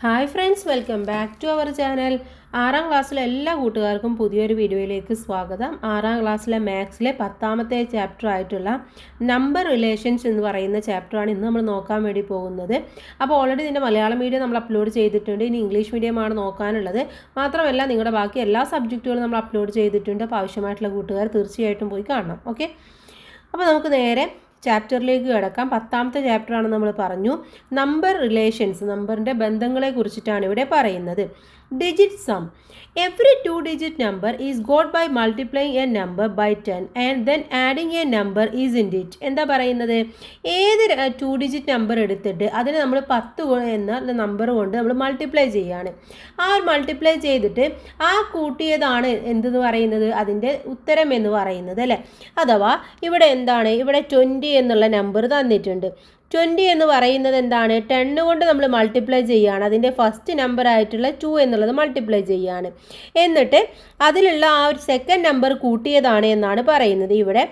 Hi friends, welcome back to our channel. 6ാം ക്ലാസ്സിലെ എല്ലാ കൂട്ടുകാർക്കും പുതിയൊരു വീഡിയോയിലേക്ക് സ്വാഗതം. 6ാം ക്ലാസ്സിലെ മാത്സിലെ 10ാമത്തെ ചാപ്റ്റർ ആയിട്ടുള്ള നമ്പർ റിലേഷൻസ് എന്ന് പറയുന്ന ചാപ്റ്ററാണ് ഇന്ന് നമ്മൾ നോക്കാൻ വേണ്ടി പോകുന്നത്. അപ്പോൾ ഓൾറെഡി ഇതിൻ്റെ മലയാളം മീഡിയം നമ്മൾ അപ്ലോഡ് ചെയ്തിട്ടുണ്ട്. ഇനി ഇംഗ്ലീഷ് മീഡിയമാണ് നോക്കാനുള്ളത്. മാത്രമല്ല നിങ്ങളുടെ ബാക്കി എല്ലാ സബ്ജക്റ്റുകളും നമ്മൾ അപ്ലോഡ് ചെയ്തിട്ടുണ്ട്. അപ്പോൾ ആവശ്യമായിട്ടുള്ള കൂട്ടുകാർ തീർച്ചയായിട്ടും പോയി കാണണം. ഓക്കെ, അപ്പോൾ നമുക്ക് നേരെ ചാപ്റ്ററിലേക്ക് കിടക്കാം. 10ാമത്തെ ചാപ്റ്ററാണ് നമ്മൾ പറഞ്ഞു. നമ്പർ റിലേഷൻസ്, നമ്പറിൻ്റെ ബന്ധങ്ങളെ കുറിച്ചിട്ടാണ് ഇവിടെ പറയുന്നത്. Digit some. Every 2-digit number is got by multiplying a number by 10 and then adding a number isn't it? എന്താ പറയുന്നത്? ഏത് 2-digit നമ്പർ എടുത്തിട്ട് അതിനെ നമ്മൾ 10 എന്ന നമ്പർ കൊണ്ട് നമ്മൾ മൾട്ടിപ്ലൈ ചെയ്യാണ്. ആ മൾട്ടിപ്ലൈ ചെയ്തിട്ട് ആ കൂട്ടിയതാണ് എന്തെന്ന് പറയുന്നത്, അതിൻ്റെ ഉത്തരം എന്ന് പറയുന്നത് അല്ലേ. അഥവാ ഇവിടെ എന്താണ്, ഇവിടെ 20 എന്നുള്ള നമ്പർ തന്നിട്ടുണ്ട്. 20 എന്ന് പറയുന്നത് എന്താണ്, 10 കൊണ്ട് നമ്മൾ മൾട്ടിപ്ലൈ ചെയ്യുകയാണ്. അതിൻ്റെ ഫസ്റ്റ് നമ്പർ ആയിട്ടുള്ള 2 എന്നുള്ളത് മൾട്ടിപ്ലൈ ചെയ്യുകയാണ്. എന്നിട്ട് അതിലുള്ള ആ ഒരു സെക്കൻഡ് നമ്പർ കൂട്ടിയതാണ് എന്നാണ് പറയുന്നത്. ഇവിടെ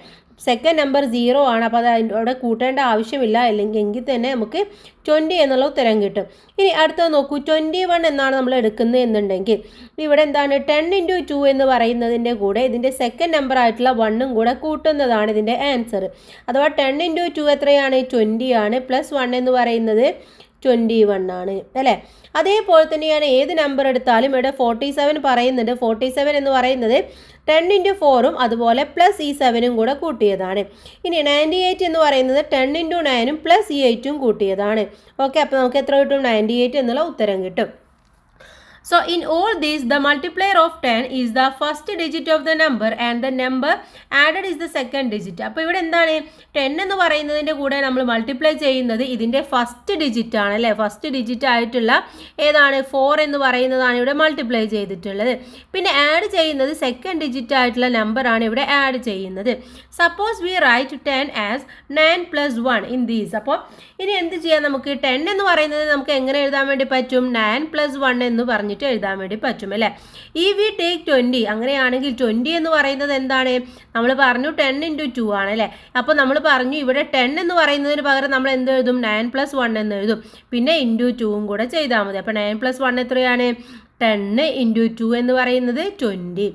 സെക്കൻഡ് നമ്പർ 0 ആണ്. അപ്പോൾ അത് അവിടെ കൂട്ടേണ്ട ആവശ്യമില്ല. എങ്കിൽ തന്നെ നമുക്ക് 20 എന്നുള്ള ഉത്തരം കിട്ടും. ഇനി അടുത്തത് നോക്കൂ, 21 എന്നാണ് നമ്മൾ എടുക്കുന്നത് എന്നുണ്ടെങ്കിൽ ഇവിടെ എന്താണ്, 10 × 2 എന്ന് പറയുന്നതിൻ്റെ കൂടെ ഇതിൻ്റെ സെക്കൻഡ് നമ്പർ ആയിട്ടുള്ള 1ഉം കൂടെ കൂട്ടുന്നതാണ് ഇതിൻ്റെ ആൻസർ. അഥവാ 10 × 2 എത്രയാണ്, 20 ആണ്. +1 എന്ന് പറയുന്നത് 21 ആണ് അല്ലേ. അതേപോലെ തന്നെയാണ് ഏത് നമ്പർ എടുത്താലും ഇവിടെ 47 പറയുന്നുണ്ട്. 47 എന്ന് പറയുന്നത് 10 × 4ഉം അതുപോലെ പ്ലസ് ഈ 7ഉം കൂടെ കൂട്ടിയതാണ്. ഇനി 98 എന്ന് പറയുന്നത് 10 × 9ഉം പ്ലസ് ഈ 8ഉം കൂട്ടിയതാണ്. ഓക്കെ, അപ്പോൾ നമുക്ക് എത്ര കിട്ടും, 98 എന്നുള്ള ഉത്തരം കിട്ടും. So in all these, the multiplier of 10 is the first digit of the number and the number added is the second digit. അപ്പോൾ ഇവിടെ എന്താണ്, 10 എന്ന് പറയുന്നതിൻ്റെ കൂടെ നമ്മൾ മൾട്ടിപ്ലൈ ചെയ്യുന്നത് ഇതിൻ്റെ ഫസ്റ്റ് ഡിജിറ്റ് ആണ് അല്ലേ. ഫസ്റ്റ് ഡിജിറ്റ് ആയിട്ടുള്ള ഏതാണ്, 4 എന്ന് പറയുന്നതാണ് ഇവിടെ മൾട്ടിപ്ലൈ ചെയ്തിട്ടുള്ളത്. പിന്നെ ആഡ് ചെയ്യുന്നത് സെക്കൻഡ് ഡിജിറ്റ് ആയിട്ടുള്ള നമ്പറാണ് ഇവിടെ ആഡ് ചെയ്യുന്നത്. Suppose we write 10 as 9 + 1 in these. അപ്പോൾ ഇനി എന്ത് ചെയ്യാം, നമുക്ക് 10 എന്ന് പറയുന്നത് നമുക്ക് എങ്ങനെ എഴുതാൻ വേണ്ടി പറ്റും, 9 + 1 എന്ന് പറഞ്ഞിട്ട് എഴുതാൻ വേണ്ടി പറ്റും അല്ലേ. ഈ വി ടേക്ക് 20, അങ്ങനെയാണെങ്കിൽ 20 എന്ന് പറയുന്നത് എന്താണ്, നമ്മൾ പറഞ്ഞു 10 × 2 ആണ് അല്ലേ. അപ്പോൾ നമ്മൾ പറഞ്ഞു ഇവിടെ 10 എന്ന് പറയുന്നതിന് പകരം നമ്മൾ എന്ത് എഴുതും, 9 + 1 എന്ന് എഴുതും. പിന്നെ × 2ഉം കൂടെ ചെയ്താൽ മതി. അപ്പോൾ 9 + 1 എത്രയാണ്, 10 × 2 എന്ന് പറയുന്നത് 20.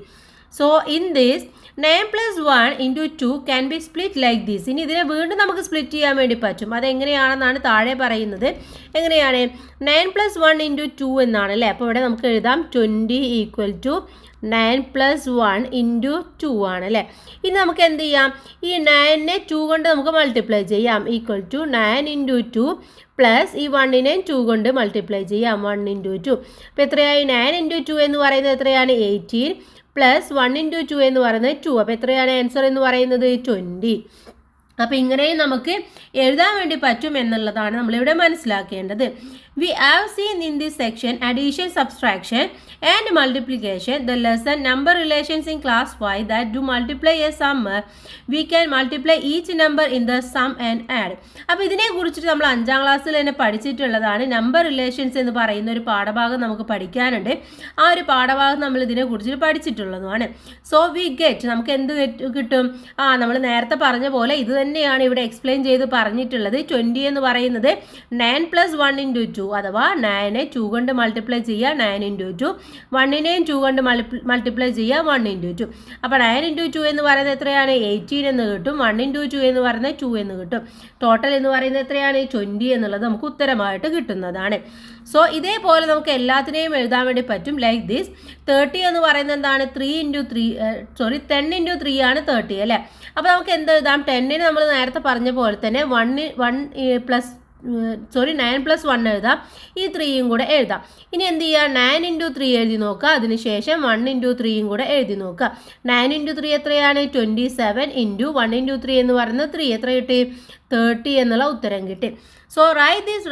So in this 9 + 1 × 2 can be split like this. ഇനി ഇതിനെ വീണ്ടും നമുക്ക് സ്പ്ലിറ്റ് ചെയ്യാൻ വേണ്ടി പറ്റും. അതെങ്ങനെയാണെന്നാണ് താഴെ പറയുന്നത്. എങ്ങനെയാണ്, 9 + 1 × 2 എന്നാണ് അല്ലേ. അപ്പോൾ ഇവിടെ നമുക്ക് എഴുതാം 20 = 9 + 1 × 2 ആണ് അല്ലേ. ഇനി നമുക്ക് എന്ത് ചെയ്യാം, ഈ 9നെ 2 കൊണ്ട് നമുക്ക് മൾട്ടിപ്ലൈ ചെയ്യാം. = 9 × 2 പ്ലസ് ഈ 1നെ 2 കൊണ്ട് മൾട്ടിപ്ലൈ ചെയ്യാം, 1 × 2. അപ്പോൾ എത്രയായി, 9 × 2 എന്ന് പറയുന്നത് എത്രയാണ്, 18 പ്ലസ് 1 × 2 എന്ന് പറയുന്നത് 2. അപ്പോൾ എത്രയാണ് ആൻസർ എന്ന് പറയുന്നത്, 20. അപ്പോൾ ഇങ്ങനെയും നമുക്ക് എഴുതാൻ വേണ്ടി പറ്റും എന്നുള്ളതാണ് നമ്മളിവിടെ മനസ്സിലാക്കേണ്ടത്. We have seen in this section addition, subtraction and multiplication. The lesson number relations in class 5 that to multiply a sum we can multiply each number in the sum and add. അപ്പോൾ ഇതിനെ കുറിച്ചിട്ട് നമ്മൾ 5ാം ക്ലാസ്സിൽ തന്നെ പഠിച്ചിട്ടുള്ളതാണ്. Number relations എന്ന് പറയുന്ന ഒരു പാഠഭാഗം നമുക്ക് പഠിക്കാനുണ്ട്. ആ ഒരു പാഠഭാഗം നമ്മൾ ഇതിനെ കുറിച്ചിട്ട് പഠിച്ചിട്ടുള്ളതുമാണ്. സോ വി ഗെറ്റ്, നമുക്ക് എന്ത് കിട്ടും, നമ്മൾ നേരത്തെ പറഞ്ഞ പോലെ ഇത് തന്നെയാണ് ഇവിടെ എക്സ്പ്ലെയിൻ ചെയ്ത് പറഞ്ഞിട്ടുള്ളത്. 20 എന്ന് പറയുന്നത് 9 + 1 × 2, അഥവാ 9നെ 2 കൊണ്ട് മൾട്ടിപ്ലൈ ചെയ്യുക, 9 × 2. 1നെയും 2 കൊണ്ട് മൾട്ടിപ്ലൈ ചെയ്യുക, 1 × 2. അപ്പോൾ 9 × 2 എന്ന് പറയുന്നത് എത്രയാണ്, 18 എന്ന് കിട്ടും. 1 × 2 എന്ന് പറയുന്നത് 2 എന്ന് കിട്ടും. ടോട്ടൽ എന്ന് പറയുന്നത് എത്രയാണ്, 20 എന്നുള്ളത് നമുക്ക് ഉത്തരമായിട്ട് കിട്ടുന്നതാണ്. സോ ഇതേപോലെ നമുക്ക് എല്ലാത്തിനെയും എഴുതാൻ വേണ്ടി പറ്റും ലൈക്ക് ദിസ്. 30 എന്ന് പറയുന്നത് എന്താണ്, 10 × 3 ആണ് 30 അല്ലേ. അപ്പോൾ നമുക്ക് എന്ത് എഴുതാം, 10നെ നമ്മൾ നേരത്തെ പറഞ്ഞ പോലെ തന്നെ 9 + 1 എഴുതാം, ഈ 3യും കൂടെ എഴുതാം. ഇനി എന്ത് ചെയ്യുക, 9 × 3 എഴുതി നോക്കുക, അതിനുശേഷം 1 × 3യും കൂടെ എഴുതി നോക്കുക. 9 × 3 എത്രയാണ്, 27 × 1 × 3 എന്ന് പറയുന്നത് 3. എത്ര കിട്ടി, 30 എന്നുള്ള ഉത്തരം കിട്ടി. So write this,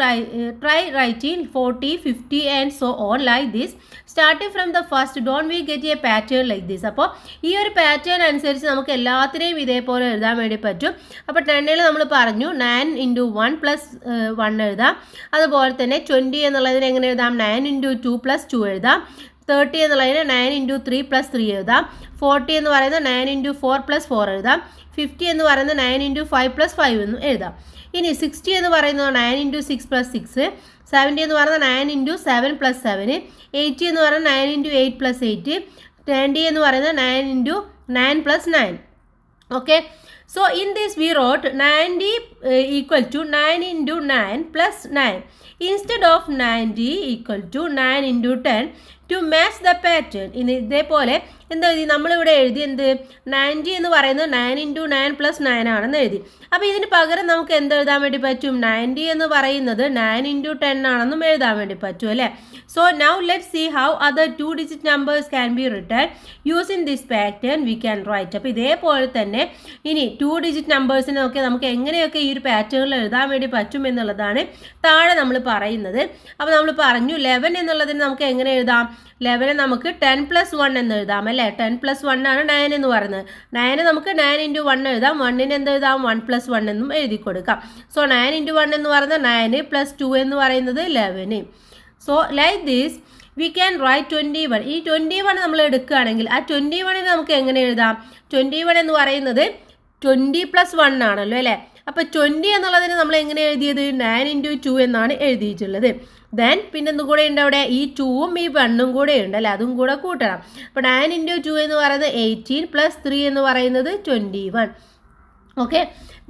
try writing 40, 50 and so on like this. Starting from the first, don't we get a pattern like this. അപ്പോൾ ഈ ഒരു പാറ്റേൺ അനുസരിച്ച് നമുക്ക് എല്ലാത്തിനെയും ഇതേപോലെ എഴുതാൻ വേണ്ടി പറ്റും. അപ്പോൾ 10ൽ നമ്മൾ പറഞ്ഞു 9 × 1 + 1 എഴുതാം. അതുപോലെ തന്നെ 20 എന്നുള്ളതിന് എങ്ങനെ എഴുതാം, 9 × 2 + 2 എഴുതാം. 30 എന്നുള്ളതിന് 9 × 3 + 3 എഴുതാം. 40 എന്ന് പറയുന്നത് 9 × 4 + 4 എഴുതാം. 50 എന്ന് പറയുന്നത് 9 × 5 + 5 എന്നും എഴുതാം. ഇനി 60 എന്ന് പറയുന്നത് 9 × 6 + 6, 70 എന്ന് പറയുന്നത് 9 ഇൻറ്റു 7 പ്ലസ് 7, 80 എന്ന് പറയുന്നത് 9 ഇൻറ്റു 8 പ്ലസ് 8, 20 എന്ന് പറയുന്നത് 9 into 9 plus 9. Okay, so in this we wrote 90 equal to 9 into 9 plus 9 instead of 90 equal to 9 into 10 to match the pattern. ഇനി ഇതേപോലെ എന്താ എഴുതി, നമ്മളിവിടെ എഴുതി എന്ത് 90 എന്ന് പറയുന്നത് 9 ഇൻറ്റു 9 പ്ലസ് 9 ആണെന്ന് എഴുതി. അപ്പോൾ ഇതിന് പകരം നമുക്ക് എന്ത് എഴുതാൻ വേണ്ടി പറ്റും, 90 എന്ന് പറയുന്നത് 9 ഇൻറ്റു 10 ആണെന്നും എഴുതാൻ വേണ്ടി പറ്റും അല്ലേ. So now let see how other 2 digit numbers can be written using this pattern we can write. അപ്പോൾ ഇതേപോലെ തന്നെ ഇനി 2 digit നമ്പേഴ്സിനൊക്കെ നമുക്ക് എങ്ങനെയൊക്കെ ഈ ഒരു പാറ്റേണിൽ എഴുതാൻ വേണ്ടി പറ്റും എന്നുള്ളതാണ് താഴെ നമ്മൾ പറയുന്നത്. അപ്പോൾ നമ്മൾ പറഞ്ഞു 11 എന്നുള്ളതിന് നമുക്ക് എങ്ങനെ എഴുതാം, 11 നമുക്ക് 10 പ്ലസ് 1 എന്ന് എഴുതാം അല്ലേ. 10 പ്ലസ് 1 ആണ് 9 എന്ന് പറയുന്നത്. 9 നമുക്ക് 9 ഇൻറ്റു 1 എഴുതാം, 1ന് എന്ത് എഴുതാം 1 പ്ലസ് 1 എന്നും എഴുതി കൊടുക്കാം. സോ 9 ഇൻറ്റു 1 എന്ന് പറയുന്നത് 9 പ്ലസ് 2 എന്ന് പറയുന്നത് 11. So like this we can write 21. ഈ 21 നമ്മൾ എടുക്കുകയാണെങ്കിൽ ആ 21ന് നമുക്ക് എങ്ങനെ എഴുതാം, 21 എന്ന് പറയുന്നത് 20 പ്ലസ് 1 ആണല്ലോ അല്ലേ. അപ്പോൾ 20 എന്നുള്ളതിന് നമ്മൾ എങ്ങനെ എഴുതിയത് 9 ഇൻറ്റു 2 എന്നാണ് എഴുതിയിട്ടുള്ളത്. ദെൻ പിന്നെ എന്തും കൂടെ ഉണ്ട് അവിടെ, ഈ 2ഉം ഈ 1ഉം കൂടെ ഉണ്ട് അല്ലേ, അതും കൂടെ കൂട്ടണം. അപ്പോൾ 9 ഇൻറ്റു 2 എന്ന് പറയുന്നത് 18 പ്ലസ് 3 എന്ന് പറയുന്നത് 21. Okay,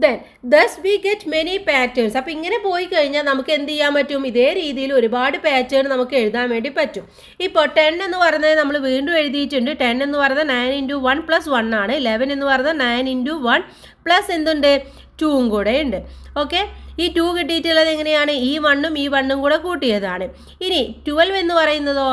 then thus we get many patterns. അപ്പോൾ ഇങ്ങനെ പോയി കഴിഞ്ഞാൽ നമുക്ക് എന്ത് ചെയ്യാൻ പറ്റും, ഇതേ രീതിയിൽ ഒരുപാട് പാറ്റേൺ നമുക്ക് എഴുതാൻ വേണ്ടി പറ്റും. ഇപ്പോൾ 10 എന്ന് പറയുന്നത് നമ്മൾ വീണ്ടും എഴുതിയിട്ടുണ്ട്. 10 എന്ന് പറയുന്നത് 9 ഇൻറ്റു 1 പ്ലസ് 1 ആണ്. 11 എന്ന് പറയുന്നത് 9 ഇൻറ്റു 1 പ്ലസ് എന്തുണ്ട് 2ഉം കൂടെ ഉണ്ട്. ഓക്കെ, ഈ 2 കിട്ടിയിട്ടുള്ളത് എങ്ങനെയാണ്, ഈ 1ഉം ഈ 1ഉം കൂടെ കൂട്ടിയതാണ്. ഇനി 12 എന്ന് പറയുന്നതോ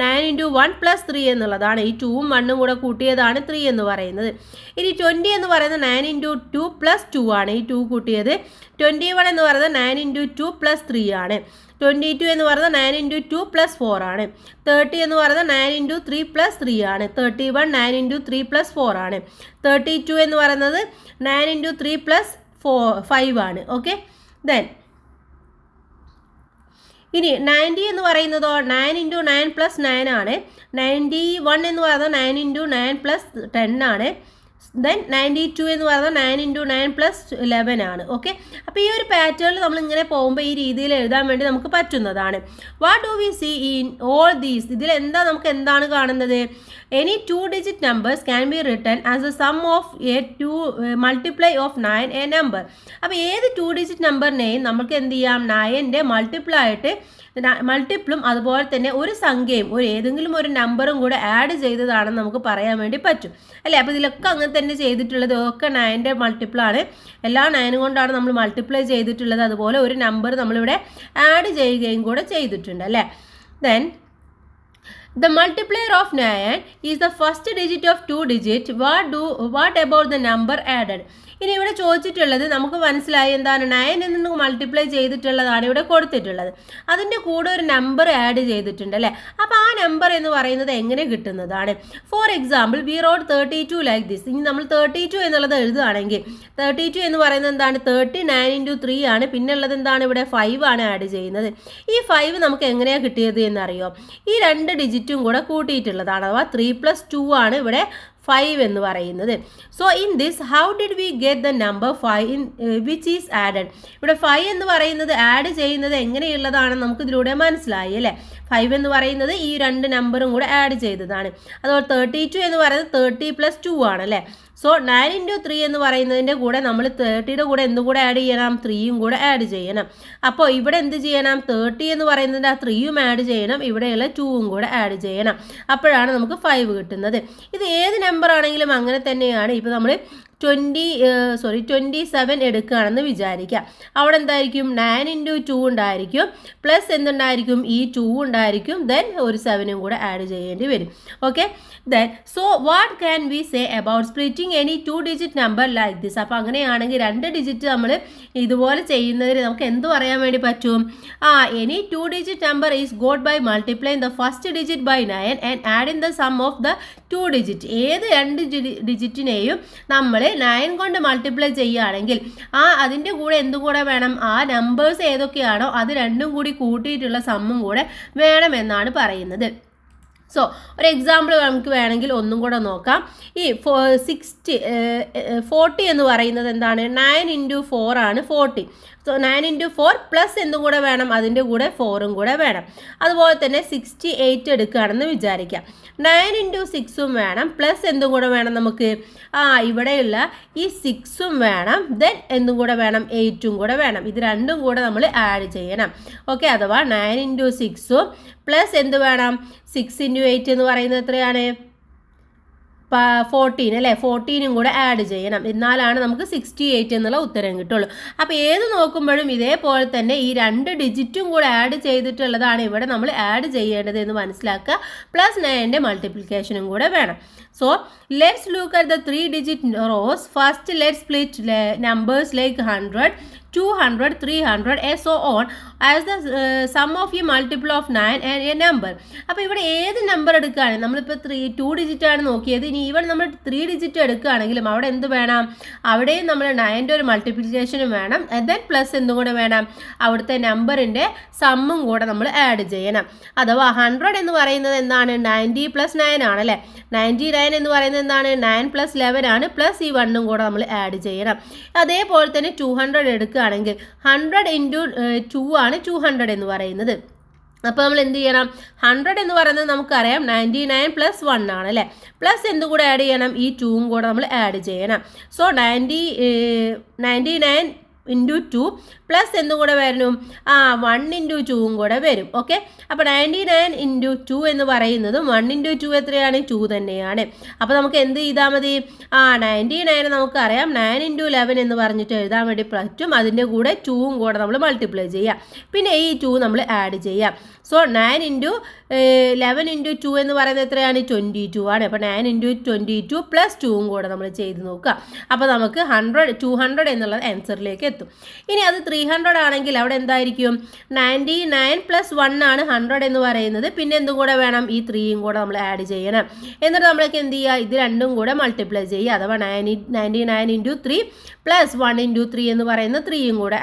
9 ഇൻറ്റു 1 പ്ലസ് 3 എന്നുള്ളതാണ്. ഈ 2ഉം 1ഉം കൂടെ കൂട്ടിയതാണ് 3 എന്ന് പറയുന്നത്. ഇനി 20 എന്ന് പറയുന്നത് 9 ഇൻറ്റു 2 പ്ലസ് 2 ആണ്, ഈ 2 കൂട്ടിയത്. 21 എന്ന് പറയുന്നത് 9 ഇൻറ്റു 2 പ്ലസ് 3 ആണ്. 22 എന്ന് പറയുന്നത് 9 ഇൻറ്റു 2 പ്ലസ് 4 ആണ്. 30 എന്ന് പറയുന്നത് 9 ഇൻറ്റു 3 പ്ലസ് 3 ആണ്. 31 9 ഇൻറ്റു 3 പ്ലസ് 4 ആണ്. 32 എന്ന് പറയുന്നത് 9 ഇൻറ്റു 3 പ്ലസ് 5 ആണ്. ഓക്കെ, ദെൻ ഇനി 90 എന്ന് പറയുന്നതോ 9 ഇൻറ്റു 9 പ്ലസ് 9 ആണ്. 91 എന്ന് പറയുന്നത് 9 ഇൻറ്റു 9 പ്ലസ് 10 ആണ്. ദെൻ 92 എന്ന് പറയുന്നത് 9 ഇൻറ്റു 9 പ്ലസ് 11 ആണ്. ഓക്കെ, അപ്പോൾ ഈ ഒരു പാറ്റേണിൽ നമ്മൾ ഇങ്ങനെ പോകുമ്പോൾ ഈ രീതിയിൽ എഴുതാൻ വേണ്ടി നമുക്ക് പറ്റുന്നതാണ്. What do we see in all these, ഇതിൽ എന്താ നമുക്ക് എന്താണ് കാണുന്നത്, any 2 digit numbers can be written as a sum of a 2 multiply of 9 a number. അപ്പോൾ ഏത് 2 digit നമ്പറിനെയും നമുക്ക് എന്ത് ചെയ്യാം, 9ൻ്റെ മൾട്ടിപ്പിളും അതുപോലെ തന്നെ ഒരു സംഖ്യയും ഏതെങ്കിലും ഒരു നമ്പറും കൂടെ ആഡ് ചെയ്തതാണെന്ന് നമുക്ക് പറയാൻ വേണ്ടി പറ്റും അല്ലേ. അപ്പോൾ ഇതിലൊക്കെ അങ്ങനെ തന്നെ ചെയ്തിട്ടുള്ളത്, ഒക്കെ 9ൻ്റെ മൾട്ടിപ്പിളാണ്, എല്ലാ 9 കൊണ്ടാണ് നമ്മൾ മൾട്ടിപ്ലൈ ചെയ്തിട്ടുള്ളത്. അതുപോലെ ഒരു നമ്പർ നമ്മളിവിടെ ആഡ് ചെയ്യുകയും കൂടെ ചെയ്തിട്ടുണ്ട് അല്ലേ. Then the multiplier of 9 is the first digit of 2 digit. What about the number added? ഇനി ഇവിടെ ചോദിച്ചിട്ടുള്ളത് നമുക്ക് മനസ്സിലായി എന്താണ്, 9 എന്ന് മൾട്ടിപ്ലൈ ചെയ്തിട്ടുള്ളതാണ് ഇവിടെ കൊടുത്തിട്ടുള്ളത്. അതിൻ്റെ കൂടെ ഒരു നമ്പർ ആഡ് ചെയ്തിട്ടുണ്ട് അല്ലേ. അപ്പോൾ ആ നമ്പർ എന്ന് പറയുന്നത് എങ്ങനെ കിട്ടുന്നതാണ്. For example we wrote 32 like this. ഇനി നമ്മൾ 32 എന്നുള്ളത് എഴുതുകയാണെങ്കിൽ 32 എന്ന് പറയുന്നത് എന്താണ്, 39 ഇൻറ്റു 3 ആണ്. പിന്നെ ഉള്ളത് എന്താണ്, ഇവിടെ 5 ആണ് ആഡ് ചെയ്യുന്നത്. ഈ 5 നമുക്ക് എങ്ങനെയാണ് കിട്ടിയത് എന്നറിയോ, ഈ 2 ഡിജിറ്റും കൂടെ കൂട്ടിയിട്ടുള്ളതാണ്. അഥവാ 3 പ്ലസ് 2 ആണ് ഇവിടെ 5 എന്ന് പറയുന്നത്. So in this how did we get the number 5 which is added. ഇവിടെ 5 എന്ന് പറയുന്നത് ആഡ് ചെയ്യുന്നത് എങ്ങനെയുള്ളതാണെന്ന് നമുക്ക് ഇതിലൂടെ മനസ്സിലായി അല്ലേ. 5 എന്ന് പറയുന്നത് ഈ 2 നമ്പറും കൂടെ ആഡ് ചെയ്തതാണ്. അതുപോലെ 32 എന്ന് പറയുന്നത് 30 പ്ലസ് 2 ആണ് അല്ലേ. സോ 9 ഇൻറ്റു 3 എന്ന് പറയുന്നതിൻ്റെ കൂടെ നമ്മൾ 30യുടെ കൂടെ എന്തും കൂടെ ആഡ് ചെയ്യണം, 3യും കൂടെ ആഡ് ചെയ്യണം. അപ്പോൾ ഇവിടെ എന്ത് ചെയ്യണം, 30 എന്ന് പറയുന്നതിൻ്റെ ആ 3യും ആഡ് ചെയ്യണം, ഇവിടെയുള്ള 2ഉം കൂടെ ആഡ് ചെയ്യണം. അപ്പോഴാണ് നമുക്ക് 5 കിട്ടുന്നത്. ഇത് ഏത് നമ്പർ ആണെങ്കിലും അങ്ങനെ തന്നെയാണ്. ഇപ്പോൾ നമ്മൾ 27 എടുക്കുകയാണെന്ന് വിചാരിക്കുക. അവിടെ എന്തായിരിക്കും, 9 ഇൻറ്റു 2 ഉണ്ടായിരിക്കും, പ്ലസ് എന്തുണ്ടായിരിക്കും, ഈ 2 ഉണ്ടായിരിക്കും, ദെൻ ഒരു 7ഉം കൂടെ ആഡ് ചെയ്യേണ്ടി വരും. Okay, then so what can we say about splitting any 2 digit number like this. അപ്പോൾ അങ്ങനെയാണെങ്കിൽ 2 ഡിജിറ്റ് നമ്മൾ ഇതുപോലെ ചെയ്യുന്നതിന് നമുക്ക് എന്ത് പറയാൻ വേണ്ടി പറ്റും, any 2 digit number is got by multiplying the first digit by 9 and adding the sum of the 2 digit. ഏത് 2 ഡിജിറ്റിനെയും നമ്മൾ 9 കൊണ്ട് മൾട്ടിപ്ലൈ ചെയ്യുകയാണെങ്കിൽ അതിൻ്റെ കൂടെ എന്തും കൂടെ വേണം, ആ നമ്പേഴ്സ് ഏതൊക്കെയാണോ അത് രണ്ടും കൂടി കൂട്ടിയിട്ടുള്ള സമ്മും കൂടെ വേണമെന്നാണ് പറയുന്നത്. സോ ഒരു എക്സാമ്പിൾ നമുക്ക് വേണമെങ്കിൽ ഒന്നും കൂടെ നോക്കാം. ഈ 40 എന്ന് പറയുന്നത് എന്താണ്, 9 ഇൻറ്റു 4 ആണ് 40. സോ 9 ഇൻറ്റു 4 പ്ലസ് എന്തും കൂടെ വേണം, അതിൻ്റെ കൂടെ 4ഉം കൂടെ വേണം. അതുപോലെ തന്നെ 68 എടുക്കുകയാണെന്ന് വിചാരിക്കാം. 9 ഇൻറ്റു 6ഉം വേണം, പ്ലസ് എന്തും കൂടെ വേണം നമുക്ക്, ഇവിടെയുള്ള ഈ 6ഉം വേണം, ദെൻ എന്തും കൂടെ വേണം, 8ഉം കൂടെ വേണം. ഇത് രണ്ടും കൂടെ നമ്മൾ ആഡ് ചെയ്യണം. ഓക്കെ, അഥവാ 9 ഇൻറ്റു 6ഉം പ്ലസ് എന്ത് വേണം, 6 ഇൻറ്റു 8 എന്ന് പറയുന്നത് എത്രയാണ്, 14 അല്ലേ, 14ഉം കൂടെ ആഡ് ചെയ്യണം. എന്നാലാണ് നമുക്ക് 68 എന്നുള്ള ഉത്തരം കിട്ടുള്ളൂ. അപ്പോൾ ഏത് നോക്കുമ്പോഴും ഇതേപോലെ തന്നെ ഈ 2 ഡിജിറ്റും കൂടെ ആഡ് ചെയ്തിട്ടുള്ളതാണ് ഇവിടെ നമ്മൾ ആഡ് ചെയ്യേണ്ടത് എന്ന് മനസ്സിലാക്കുക. പ്ലസ് 9ൻ്റെ മൾട്ടിപ്ലിക്കേഷനും കൂടെ വേണം. So let's look at the 3-digit rows. First let's split numbers like 100, 200, 300 and so on as the sum of a multiple of 9 and a number. അപ്പോൾ ഇവിടെ ഏത് നമ്പർ എടുക്കുകയാണെങ്കിൽ നമ്മളിപ്പോൾ 2 ഡിജിറ്റ് ആണ് നോക്കിയത്. ഇനി ഈവൻ നമ്മൾ 3 ഡിജിറ്റ് എടുക്കുകയാണെങ്കിലും അവിടെ എന്ത് വേണം, അവിടെയും നമ്മൾ 9ൻ്റെ ഒരു മൾട്ടിപ്ലിക്കേഷനും വേണം. ദെൻ പ്ലസ് എന്തും കൂടെ വേണം, അവിടുത്തെ നമ്പറിൻ്റെ സമ്മും കൂടെ നമ്മൾ ആഡ് ചെയ്യണം. അഥവാ 100 എന്ന് പറയുന്നത് എന്താണ്, 90 പ്ലസ് 9 ആണല്ലേ. 99 എന്ന് പറയുന്നത് എന്താണ്, 9 പ്ലസ് 11 ആണ്, പ്ലസ് ഈ 1ഉം കൂടെ നമ്മൾ ആഡ് ചെയ്യണം. അതേപോലെ തന്നെ 200 എടുക്കുകയാണെങ്കിൽ 100 ഇൻറ്റു 2 ആണ് 200 എന്ന് പറയുന്നത്. അപ്പോൾ നമ്മൾ എന്ത് ചെയ്യണം, 100 എന്ന് പറയുന്നത് നമുക്കറിയാം 99 പ്ലസ് 1 ആണ് അല്ലേ. പ്ലസ് എന്തും കൂടെ ആഡ് ചെയ്യണം, ഈ 2ഉം കൂടെ നമ്മൾ ആഡ് ചെയ്യണം. സോ 99 ഇൻറ്റു 2 പ്ലസ് എന്തും കൂടെ വരണം, 1 ഇൻറ്റു 2ഉം കൂടെ വരും. ഓക്കെ, അപ്പോൾ 99 ഇൻറ്റു 2 എന്ന് പറയുന്നതും 1 ഇൻറ്റു 2 എത്രയാണ്, 2 തന്നെയാണ്. അപ്പോൾ നമുക്ക് എന്ത് ചെയ്താൽ മതി, 99 നമുക്കറിയാം 9 ഇൻറ്റു 11 എന്ന് പറഞ്ഞിട്ട് എഴുതാൻ വേണ്ടി പറ്റും. അതിൻ്റെ കൂടെ 2ഉം കൂടെ നമ്മൾ മൾട്ടിപ്ലൈ ചെയ്യാം. പിന്നെ ഈ 2 നമ്മൾ ആഡ് ചെയ്യാം. സോ 9 ഇൻറ്റു 11 ഇൻറ്റു 2 എന്ന് പറയുന്നത് എത്രയാണ്, 22 ആണ്. അപ്പോൾ 9 ഇൻറ്റു 22 പ്ലസ് 2ഉം കൂടെ നമ്മൾ ചെയ്ത് നോക്കുക. അപ്പോൾ നമുക്ക് 200 എന്നുള്ള ആൻസറിലേക്ക് എത്തും. ഇനി അത് 300 ആണെങ്കിൽ അവിടെ എന്തായിരിക്കും, 99 പ്ലസ് 1 ആണ് 100 എന്ന് പറയുന്നത്. പിന്നെ എന്തും കൂടെ വേണം, ഈ 3ഉം കൂടെ നമ്മൾ ആഡ് ചെയ്യണം. എന്നിട്ട് നമ്മൾക്ക് എന്ത് ചെയ്യുക, ഇത് രണ്ടും കൂടെ മൾട്ടിപ്ലൈ ചെയ്യുക. അഥവാ 99 ഇൻറ്റു 3 പ്ലസ് 1 ഇൻറ്റു 3 എന്ന് പറയുന്ന 3ഉം കൂടെ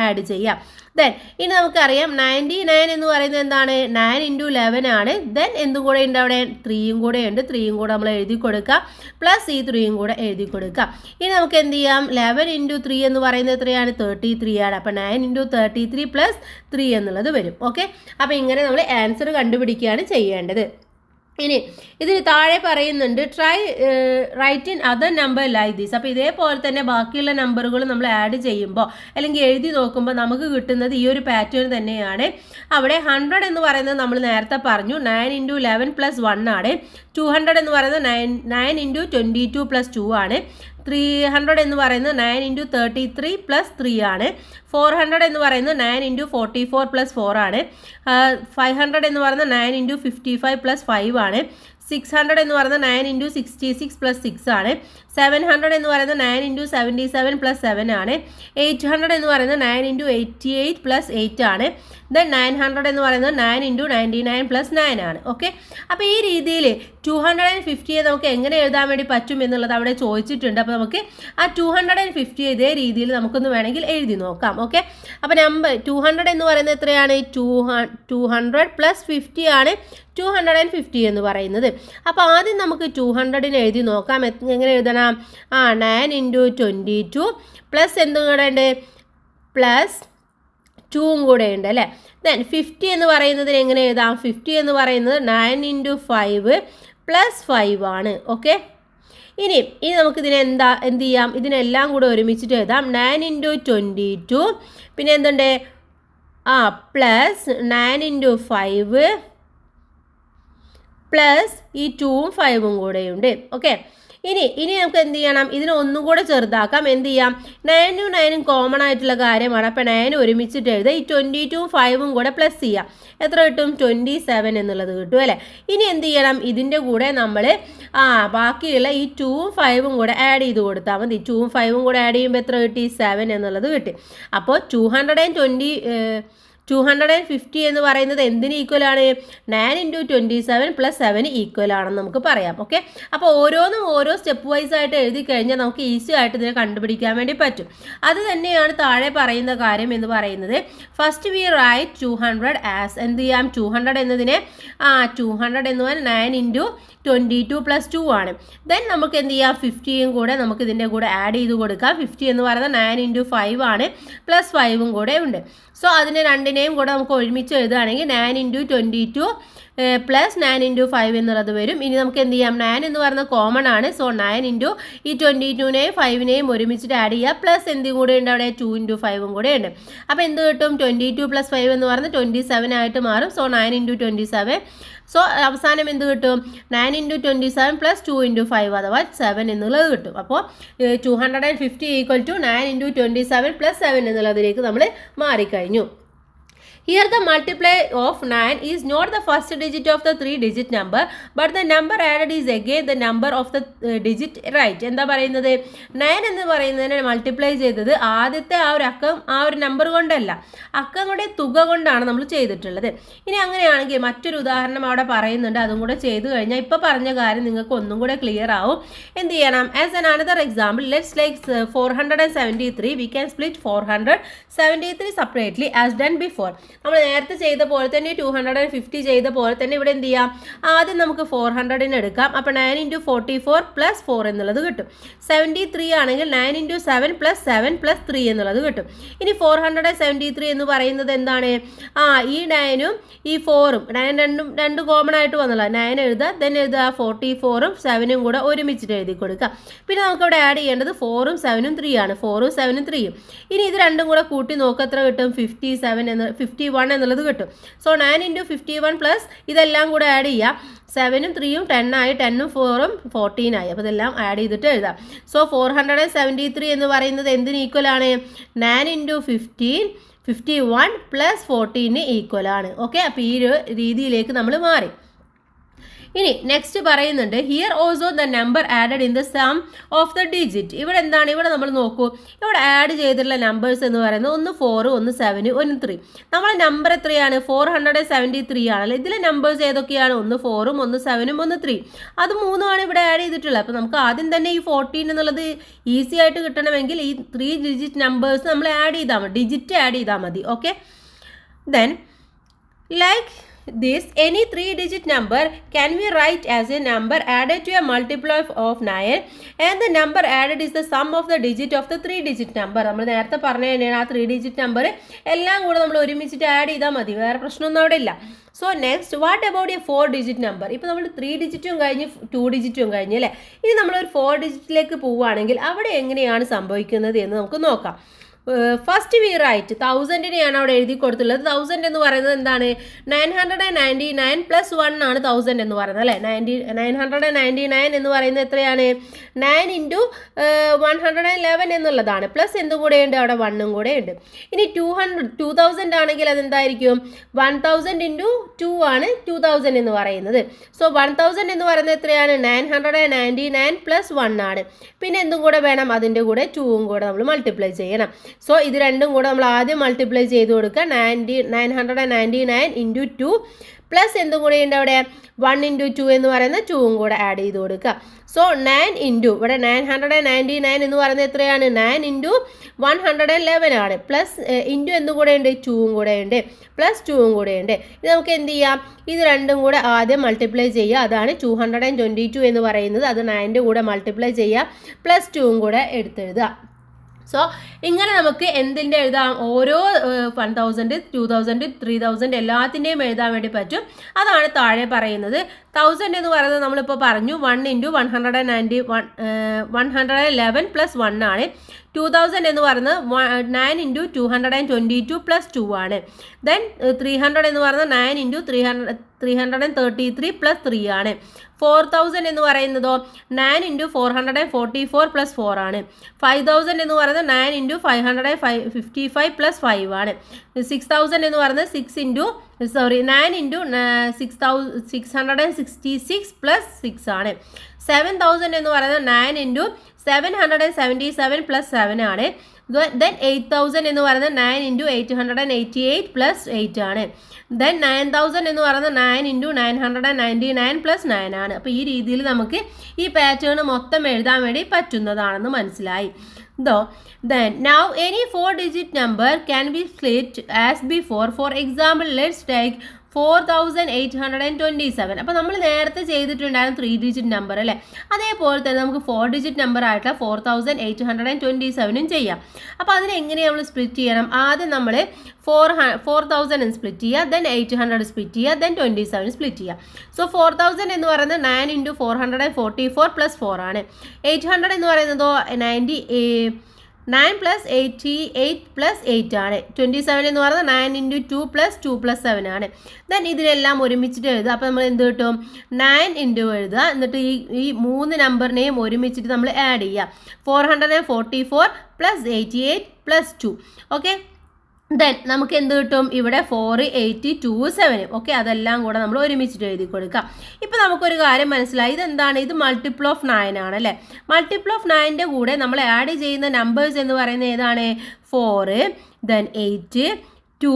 ആഡ് ചെയ്യാം. ദെൻ ഇനി നമുക്കറിയാം 99 എന്ന് പറയുന്നത് എന്താണ്, 9 ഇൻറ്റു 11 ആണ്. ദെൻ എന്തും കൂടെ ഉണ്ട് അവിടെ, 3ഉം കൂടെ ഉണ്ട്. 3ഉം കൂടെ നമ്മൾ എഴുതി കൊടുക്കുക, പ്ലസ് ഈ 3ഉം കൂടെ എഴുതി കൊടുക്കുക. ഇനി നമുക്ക് എന്ത് ചെയ്യാം, 11 ഇൻറ്റു 3 എന്ന് പറയുന്നത് എത്രയാണ്, 33 ആണ്. അപ്പോൾ 9 ഇൻറ്റു 33 പ്ലസ് 3 എന്നുള്ളത് വരും. ഓക്കെ, അപ്പോൾ ഇങ്ങനെ നമ്മൾ ആൻസർ കണ്ടുപിടിക്കുകയാണ് ചെയ്യേണ്ടത്. ഇനി ഇതിന് താഴെ പറയുന്നുണ്ട് try write in other number like this. അപ്പോൾ ഇതേപോലെ തന്നെ ബാക്കിയുള്ള നമ്പറുകൾ നമ്മൾ ആഡ് ചെയ്യുമ്പോൾ അല്ലെങ്കിൽ എഴുതി നോക്കുമ്പോൾ നമുക്ക് കിട്ടുന്നത് ഈ ഒരു പാറ്റേൺ തന്നെയാണ്. അവിടെ 100 എന്ന് പറയുന്നത് നമ്മൾ നേരത്തെ പറഞ്ഞു 9 ഇൻറ്റു 11 പ്ലസ് 1 ആണ്. 200 എന്ന് പറയുന്നത് 9 ഇൻറ്റു 22 പ്ലസ് 2 ആണ്. 300 എന്ന് പറയുന്നത് 9 ഇൻറ്റു 33 പ്ലസ് 3 ആണ്. 400 എന്ന് പറയുന്നത് 9 ഇൻറ്റു 44 പ്ലസ് 4 ആണ്. 500 എന്ന് പറയുന്നത് 9 ഇൻറ്റു 55 പ്ലസ് 5 ആണ്. 600 എന്ന് പറയുന്നത് 9 ഇൻറ്റു 66 പ്ലസ് 6 ആണ്. 700 എന്ന് പറയുന്നത് 9 ഇൻറ്റു 77 പ്ലസ് 7 ആണ്. 800 എന്ന് പറയുന്നത് 9 ഇൻറ്റു 88 പ്ലസ് 8 ആണ്. ദെൻ 900 എന്ന് പറയുന്നത് 9 ഇൻറ്റു 99 പ്ലസ് 9 ആണ്. ഓക്കെ, അപ്പോൾ ഈ രീതിയിൽ 250 നമുക്ക് എങ്ങനെ എഴുതാൻ വേണ്ടി പറ്റും എന്നുള്ളത് അവിടെ ചോദിച്ചിട്ടുണ്ട്. അപ്പോൾ നമുക്ക് ആ 250 ഇതേ രീതിയിൽ നമുക്കൊന്ന് വേണമെങ്കിൽ എഴുതി നോക്കാം. ഓക്കെ, അപ്പോൾ നമ്പർ 200 എന്ന് പറയുന്നത് എത്രയാണ്, 200 പ്ലസ് 50 ആണ് 250 എന്ന് പറയുന്നത്. അപ്പോൾ ആദ്യം നമുക്ക് 200 എഴുതി നോക്കാം. എങ്ങനെ എഴുതണം, 9 ഇൻറ്റു 22 പ്ലസ് എന്തും കൂടെ ഉണ്ട്, പ്ലസ് 2ഉം കൂടെ ഉണ്ട് അല്ലേ. ദെൻ 50 എന്ന് പറയുന്നതിന് എങ്ങനെ എഴുതാം, 50 എന്ന് പറയുന്നത് 9 ഇൻറ്റു 5 പ്ലസ് 5 ആണ്. ഓക്കെ, ഇനി നമുക്കിതിനെ എന്ത് ചെയ്യാം, ഇതിനെല്ലാം കൂടെ ഒരുമിച്ചിട്ട് എഴുതാം. 9 ഇൻറ്റു 22 പിന്നെ എന്തുണ്ട്, പ്ലസ് 9 ഇൻറ്റു 5 പ്ലസ് ഈ 2ഉം 5ഉം കൂടെയുണ്ട്. ഓക്കെ, ഇനി നമുക്ക് എന്ത് ചെയ്യണം, ഇതിനെ ഒന്നും കൂടെ ചെറുതാക്കാം. എന്ത് ചെയ്യാം, 9ഉം 9ഉം കോമൺ ആയിട്ടുള്ള കാര്യമാണ്. അപ്പോൾ 9 ഒരുമിച്ചിട്ട് എഴുതുക. ഈ 22ഉം 5ഉം കൂടെ പ്ലസ് ചെയ്യാം. എത്ര കിട്ടും, 27 എന്നുള്ളത് കിട്ടും അല്ലേ. ഇനി എന്ത് ചെയ്യണം, ഇതിൻ്റെ കൂടെ നമ്മൾ ബാക്കിയുള്ള ഈ 2ഉം 5ഉം കൂടെ ആഡ് ചെയ്ത് കൊടുത്താൽ മതി. 2ഉം 5ഉം കൂടെ ആഡ് ചെയ്യുമ്പോൾ എത്ര കിട്ടി, 7 എന്നുള്ളത് കിട്ടി. അപ്പോൾ 250 എന്ന് പറയുന്നത് എന്തിന് ഈക്വലാണ്? 9 × 27 + 7 ഈക്വൽ ആണെന്ന് നമുക്ക് പറയാം. ഓക്കെ, അപ്പോൾ ഓരോന്നും ഓരോ സ്റ്റെപ്പ് വൈസ് ആയിട്ട് എഴുതി കഴിഞ്ഞാൽ നമുക്ക് ഈസി ആയിട്ട് ഇതിനെ കണ്ടുപിടിക്കാൻ വേണ്ടി പറ്റും. അത് തന്നെയാണ് താഴെ പറയുന്ന കാര്യം എന്ന് പറയുന്നത്. ഫസ്റ്റ് വി റൈറ്റ് 200 ആസ്, എന്ത് ചെയ്യാം? 200 എന്നതിനെ 200 എന്ന് പറഞ്ഞാൽ 9 × 22 + 2 ആണ്. ദെൻ നമുക്ക് എന്ത് ചെയ്യാം? 50യും കൂടെ നമുക്ക് ഇതിൻ്റെ കൂടെ ആഡ് ചെയ്ത് കൊടുക്കാം. 50 എന്ന് പറയുന്നത് 9 × 5 ആണ്, + 5ഉം കൂടെ ഉണ്ട്. സോ അതിനെ രണ്ടിനെയും കൂടെ നമുക്ക് ഒരുമിച്ച് എഴുതുകയാണെങ്കിൽ 9 × 22 + 9 × 5 എന്നുള്ളത് വരും. ഇനി നമുക്ക് എന്ത് ചെയ്യാം? 9 എന്ന് പറയുന്നത് കോമൺ ആണ്. സോ 9 × ഈ 22നെയും 5നെയും ഒരുമിച്ചിട്ട് ആഡ് ചെയ്യുക. പ്ലസ് എന്തും കൂടെ ഉണ്ട് അവിടെ? 2 × 5ഉം കൂടെ ഉണ്ട്. അപ്പോൾ എന്ത് കിട്ടും? 22 + 5 എന്ന് പറയുന്നത് 27 ആയിട്ട് മാറും. സോ 9 × 27. സോ അവസാനം എന്ത് കിട്ടും? 9 × 27 + 2 × 5 അഥവാ 7 എന്നുള്ളത് കിട്ടും. അപ്പോൾ 250 = 9 × 27 + 7 എന്നുള്ളതിലേക്ക് നമ്മൾ മാറിക്കഴിഞ്ഞു. Here the multiply of 9 is not the first digit of the 3-digit number, but the number added is again the number of the digit right. എന്താ പറയുന്നത്? 9 എന്ന് പറയുന്നതിനെ മൾട്ടിപ്ലൈ ചെയ്തത് ആദ്യത്തെ ആ ഒരു അക്കം, ആ ഒരു നമ്പർ കൊണ്ടല്ല, അക്കങ്ങളുടെ തുക കൊണ്ടാണ് നമ്മൾ ചെയ്തിട്ടുള്ളത്. ഇനി അങ്ങനെയാണെങ്കിൽ മറ്റൊരു ഉദാഹരണം അവിടെ പറയുന്നുണ്ട്, അതും കൂടെ ചെയ്തു കഴിഞ്ഞാൽ ഇപ്പോൾ പറഞ്ഞ കാര്യം നിങ്ങൾക്ക് ഒന്നും കൂടെ ക്ലിയർ ആവും. എന്ത് ചെയ്യണം? As an another example, let's like 473, we can split 473 separately as done before. നമ്മൾ നേരത്തെ ചെയ്ത പോലെ തന്നെ 250 ചെയ്ത പോലെ തന്നെ ഇവിടെ എന്ത് ചെയ്യാം? ആദ്യം നമുക്ക് 400 എടുക്കാം. അപ്പോൾ 9 × 44 + 4 എന്നുള്ളത് കിട്ടും. 73 ആണെങ്കിൽ 9 × 7 + 7 + 3 എന്നുള്ളത് കിട്ടും. ഇനി 473 എന്ന് പറയുന്നത് എന്താണ്? ഈ 9ഉം ഈ 4ഉം 9 രണ്ട് കോമൺ ആയിട്ട് വന്നല്ലോ. 9 എഴുതുക, ദെൻ എഴുതുക 44ഉം 7ഉം കൂടെ ഒരുമിച്ചിട്ട് എഴുതി കൊടുക്കുക. പിന്നെ നമുക്കിവിടെ ആഡ് ചെയ്യേണ്ടത് 4ഉം 7ഉം 3 ആണ്. 4ഉം 7ഉം 3ഉം. ഇനി ഇത് രണ്ടും കൂടെ കൂട്ടി നോക്കുക, എത്ര കിട്ടും? 51 എന്നുള്ളത് കിട്ടും. സോ 9 × 51 പ്ലസ് ഇതെല്ലാം കൂടെ ആഡ് ചെയ്യുക. 7ഉം 3ഉം 10 ആയി, 10ഉം 4ഉം 14 ആയി. അപ്പോൾ ഇതെല്ലാം ആഡ് ചെയ്തിട്ട് എഴുതാം. സോ 473 എന്ന് പറയുന്നത് എന്തിന് ഈക്വൽ ആണ്? 9 × 15 51 + 14 ഈക്വൽ ആണ്. ഓക്കെ, അപ്പോൾ ഈ ഒരു രീതിയിലേക്ക് നമ്മൾ മാറി. ഇനി നെക്സ്റ്റ് പറയുന്നുണ്ട്, here also the number added in the sum of the digit. ഇവിടെ എന്താണ്? ഇവിടെ നമ്മൾ നോക്കൂ, ഇവിടെ ആഡ് ചെയ്തിട്ടുള്ള നമ്പേഴ്സ് എന്ന് പറയുന്നത് ഒന്ന് 4, ഒന്ന് 7, ഒന്ന് 3. നമ്മളെ നമ്പർ എത്രയാണ്? 473 ആണല്ലോ. ഇതിലെ നമ്പേഴ്സ് ഏതൊക്കെയാണ്? ഒന്ന് 4ഉം ഒന്ന് 7ഉം ഒന്ന് 3. അത് 3ആണ് ഇവിടെ ആഡ് ചെയ്തിട്ടുള്ളത്. അപ്പോൾ നമുക്ക് ആദ്യം തന്നെ ഈ 14 എന്നുള്ളത് ഈസി ആയിട്ട് കിട്ടണമെങ്കിൽ ഈ 3 ഡിജിറ്റ് നമ്പേഴ്സ് നമ്മൾ ആഡ് ചെയ്താൽ മതി, ഡിജിറ്റ് ആഡ് ചെയ്താൽ മതി. Okay, then like this any 3-digit number can be write as a number added to a multiple of 9 and the number added is the sum of the digit of the 3-digit number. നമ്മൾ നേരത്തെ പറഞ്ഞു തന്നെയാണ്, ആ 3-digit number എല്ലാം കൂടെ നമ്മൾ ഒരുമിച്ചിട്ട് add ചെയ്താൽ മതി, വേറെ പ്രശ്നമൊന്നും അവിടെ ഇല്ല. So next, what about A 4-digit number? ഇപ്പോൾ നമ്മൾ 3 ഡിജിറ്റും കഴിഞ്ഞ് 2 ഡിജിറ്റും കഴിഞ്ഞ് അല്ലേ? ഇനി നമ്മളൊരു 4 ഡിജിറ്റിലേക്ക് പോവുകയാണെങ്കിൽ അവിടെ എങ്ങനെയാണ് സംഭവിക്കുന്നത് എന്ന് നമുക്ക് നോക്കാം. ഫസ്റ്റ് വി റൈറ്റ് 1000നെയാണ് അവിടെ എഴുതി കൊടുത്തുള്ളത്. 1000 എന്ന് പറയുന്നത് എന്താണ്? 999 + 1 ആണ് 1000 എന്ന് പറയുന്നത് അല്ലേ? 999 എന്ന് പറയുന്നത് എത്രയാണ്? 9 × 111 എന്നുള്ളതാണ്. പ്ലസ് എന്തും കൂടെ ഉണ്ട്? അവിടെ 1ഉം കൂടെ ഉണ്ട്. ഇനി 2000 ആണെങ്കിൽ അതെന്തായിരിക്കും? 1000 × 2 ആണ് 2000 എന്ന് പറയുന്നത്. സോ 1000 എന്ന് പറയുന്നത് എത്രയാണ്? 999 + 1 ആണ്. പിന്നെ എന്തും കൂടെ വേണം? അതിൻ്റെ കൂടെ 2ഉം കൂടെ നമ്മൾ മൾട്ടിപ്ലൈ ചെയ്യണം. സോ ഇത് രണ്ടും കൂടെ നമ്മൾ ആദ്യം മൾട്ടിപ്ലൈ ചെയ്ത് കൊടുക്കുക. 999 × 2 പ്ലസ് എന്തും കൂടെ ഉണ്ട് അവിടെ? 1 × 2 എന്ന് പറയുന്ന 2ഉം കൂടെ ആഡ് ചെയ്ത് കൊടുക്കുക. സോ 9 × ഇവിടെ 999 എന്ന് പറയുന്നത് എത്രയാണ്? 9 × 111 ആണ്. പ്ലസ് ഇൻറ്റു എന്തും കൂടെ ഉണ്ട്? 2ഉം കൂടെ ഉണ്ട്, പ്ലസ് 2ഉം കൂടെ ഉണ്ട്. ഇത് നമുക്ക് എന്ത് ചെയ്യാം? ഇത് രണ്ടും കൂടെ ആദ്യം മൾട്ടിപ്ലൈ ചെയ്യുക. അതാണ് 222 എന്ന് പറയുന്നത്. അത് 9ൻ്റെ കൂടെ മൾട്ടിപ്ലൈ ചെയ്യുക, പ്ലസ് 2ഉം കൂടെ എടുത്തെഴുതുക. സോ ഇങ്ങനെ നമുക്ക് എന്തിൻ്റെ എഴുതാം? ഓരോ 1000, 2000, 3000 എല്ലാത്തിൻ്റെയും എഴുതാൻ വേണ്ടി പറ്റും. അതാണ് താഴെ പറയുന്നത്. 1000 എന്ന് പറയുന്നത് നമ്മളിപ്പോൾ പറഞ്ഞു 1 × 111 + 1 ആണ്. 2000 എന്ന് പറയുന്നത് 9 × 222 + 2 ആണ്. ദെൻ 300 എന്ന് പറയുന്നത് 9 × 333 + 3 ആണ്. 4000 എന്ന് പറയുന്നതോ 9 × 444 + 4 ആണ്. 5000 എന്ന് പറയുന്നത് 9 × 555 + 5 ആണ്. 6000 എന്ന് പറയുന്നത് 9 × 666 + 6 ആണ്. 7000 എന്ന് പറയുന്നത് 9 × 777 + 7 ആണ്. ദെൻ 8000 എന്ന് പറയുന്നത് 9 ഇൻറ്റു 888 പ്ലസ് 8 ആണ്. ദെൻ 9000 എന്ന് പറയുന്നത് 9 ഇൻറ്റു 999 പ്ലസ് 9 ആണ്. അപ്പോൾ ഈ രീതിയിൽ നമുക്ക് ഈ പാറ്റേൺ മൊത്തം എഴുതാൻ വേണ്ടി പറ്റുന്നതാണെന്ന് മനസ്സിലായി. Then now any 4-digit number can be split as before. For example, let's take 4827. അപ്പോൾ നമ്മൾ നേരത്തെ ചെയ്തിട്ടുണ്ടായിരുന്നു 3-digit നമ്പർ അല്ലേ, അതേപോലെ തന്നെ നമുക്ക് 4-digit നമ്പർ ആയിട്ടുള്ള 4827 ചെയ്യാം. അപ്പോൾ അതിനെ എങ്ങനെയാണ് നമ്മൾ സ്പ്ലിറ്റ് ചെയ്യണം? ആദ്യം നമ്മൾ 4000 സ്പ്ലിറ്റ് ചെയ്യുക, ദെൻ 800 സ്പ്ലിറ്റ് ചെയ്യുക, ദെൻ 27 സ്പ്ലിറ്റ് ചെയ്യുക. സോ 4000 എന്ന് പറയുന്നത് 9 ഇൻറ്റു 444 പ്ലസ് 4 ആണ്. 800 എന്ന് പറയുന്നതോ 9 പ്ലസ് 88 പ്ലസ് 8 ആണ്. 27 എന്ന് പറയുന്നത് 9 ഇൻറ്റു 2 പ്ലസ് 2 പ്ലസ് 7 ആണ്. ദെൻ ഇതിനെല്ലാം ഒരുമിച്ചിട്ട് എഴുതുക. അപ്പോൾ നമ്മൾ എന്ത് കിട്ടും? 9 ഇൻറ്റു എഴുതുക, എന്നിട്ട് ഈ 3 നമ്പറിനെയും ഒരുമിച്ചിട്ട് നമ്മൾ ആഡ് ചെയ്യുക. 444 പ്ലസ് 88 പ്ലസ് 2. ഓക്കെ, ദെൻ നമുക്ക് എന്ത് കിട്ടും? ഇവിടെ 4827. ഓക്കെ, അതെല്ലാം കൂടെ നമ്മൾ ഒരുമിച്ചിട്ട് എഴുതി കൊടുക്കാം. ഇപ്പം നമുക്കൊരു കാര്യം മനസ്സിലായി, ഇതെന്താണ്? ഇത് മൾട്ടിപ്പിൾ ഓഫ് 9 ആണ് അല്ലേ. മൾട്ടിപ്പിൾ ഓഫ് 9ൻ്റെ കൂടെ നമ്മൾ ആഡ് ചെയ്യുന്ന നമ്പേഴ്സ് എന്ന് പറയുന്നത് ഏതാണ്? 4, ദെൻ 8, 2,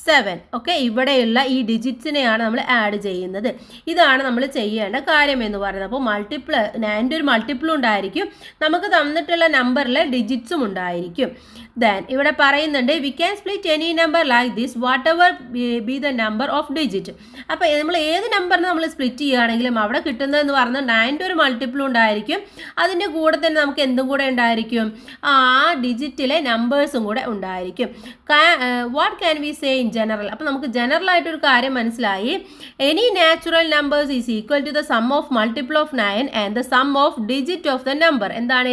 7. ഓക്കെ, ഇവിടെയുള്ള ഈ ഡിജിറ്റ്സിനെയാണ് നമ്മൾ ആഡ് ചെയ്യുന്നത്. ഇതാണ് നമ്മൾ ചെയ്യേണ്ട കാര്യം എന്ന് പറയുന്നത്. അപ്പോൾ മൾട്ടിപ്പിൾ 9ൻ്റെ ഒരു മൾട്ടിപ്പിളും ഉണ്ടായിരിക്കും, നമുക്ക് തന്നിട്ടുള്ള നമ്പറിൽ ഡിജിറ്റ്സും ഉണ്ടായിരിക്കും. ദെൻ ഇവിടെ പറയുന്നുണ്ട് we can split any number like this what ever B the number of digit. അപ്പോൾ നമ്മൾ ഏത് നമ്പറിന് നമ്മൾ സ്പ്ലിറ്റ് ചെയ്യുകയാണെങ്കിലും അവിടെ കിട്ടുന്നതെന്ന് പറഞ്ഞാൽ 9ൻ്റെ ഒരു മൾട്ടിപ്പിളും ഉണ്ടായിരിക്കും, അതിൻ്റെ കൂടെ തന്നെ നമുക്ക് എന്തും കൂടെ ഉണ്ടായിരിക്കും? ആ ഡിജിറ്റിലെ നമ്പേഴ്സും കൂടെ ഉണ്ടായിരിക്കും. What can we say in general? അപ്പോൾ നമുക്ക് ജനറൽ ആയിട്ടൊരു കാര്യം മനസ്സിലായി. Any natural numbers is equal to the sum of multiple of 9 and the sum of digit of the number. എന്താണ്?